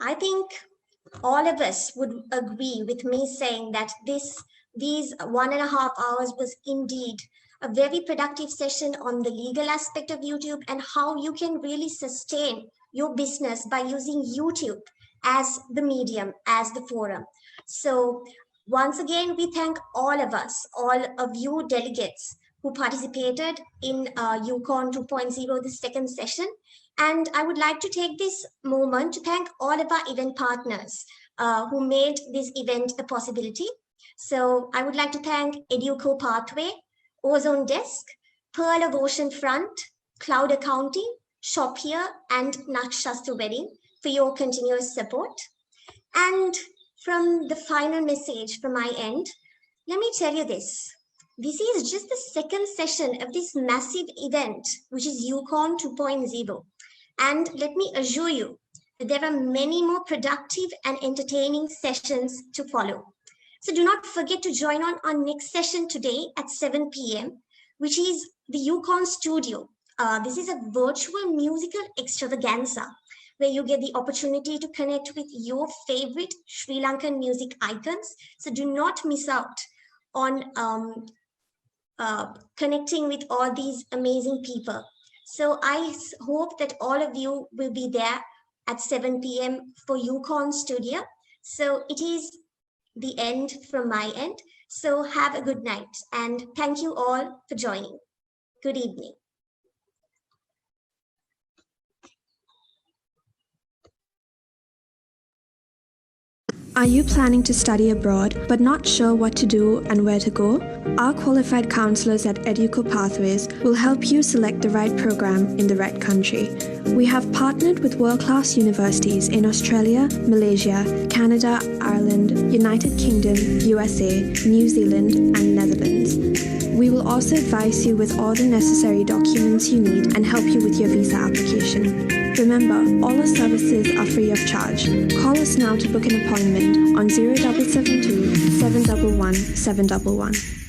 I think all of us would agree with me saying that these 1.5 hours was indeed a very productive session on the legal aspect of YouTube and how you can really sustain your business by using YouTube as the medium, as the forum. So once again, we thank all of us, all of you delegates who participated in YouCon 2.0, the second session. And I would like to take this moment to thank all of our event partners who made this event a possibility. So I would like to thank Educo Pathway, Ozone Desk, Pearl of Ocean Front, Cloud Accounting, Shop Here, and Nakshastra Wedding for your continuous support. And from the final message from my end, let me tell you this. This is just the second session of this massive event, which is YouCon 2.0. And let me assure you that there are many more productive and entertaining sessions to follow. So do not forget to join on our next session today at 7 p.m., which is the YouCon Studio. This is a virtual musical extravaganza where you get the opportunity to connect with your favorite Sri Lankan music icons. So do not miss out on connecting with all these amazing people. So I hope that all of you will be there at 7 p.m. for YouCon Studio. So it is the end from my end. So have a good night and thank you all for joining. Good evening. Are you planning to study abroad but not sure what to do and where to go? Our qualified counselors at Educo Pathways will help you select the right program in the right country. We have partnered with world-class universities in Australia, Malaysia, Canada, Ireland, United Kingdom, USA, New Zealand, and Netherlands. We will also advise you with all the necessary documents you need and help you with your visa application. Remember, all our services are free of charge. Call us now to book an appointment on 0772 711 711.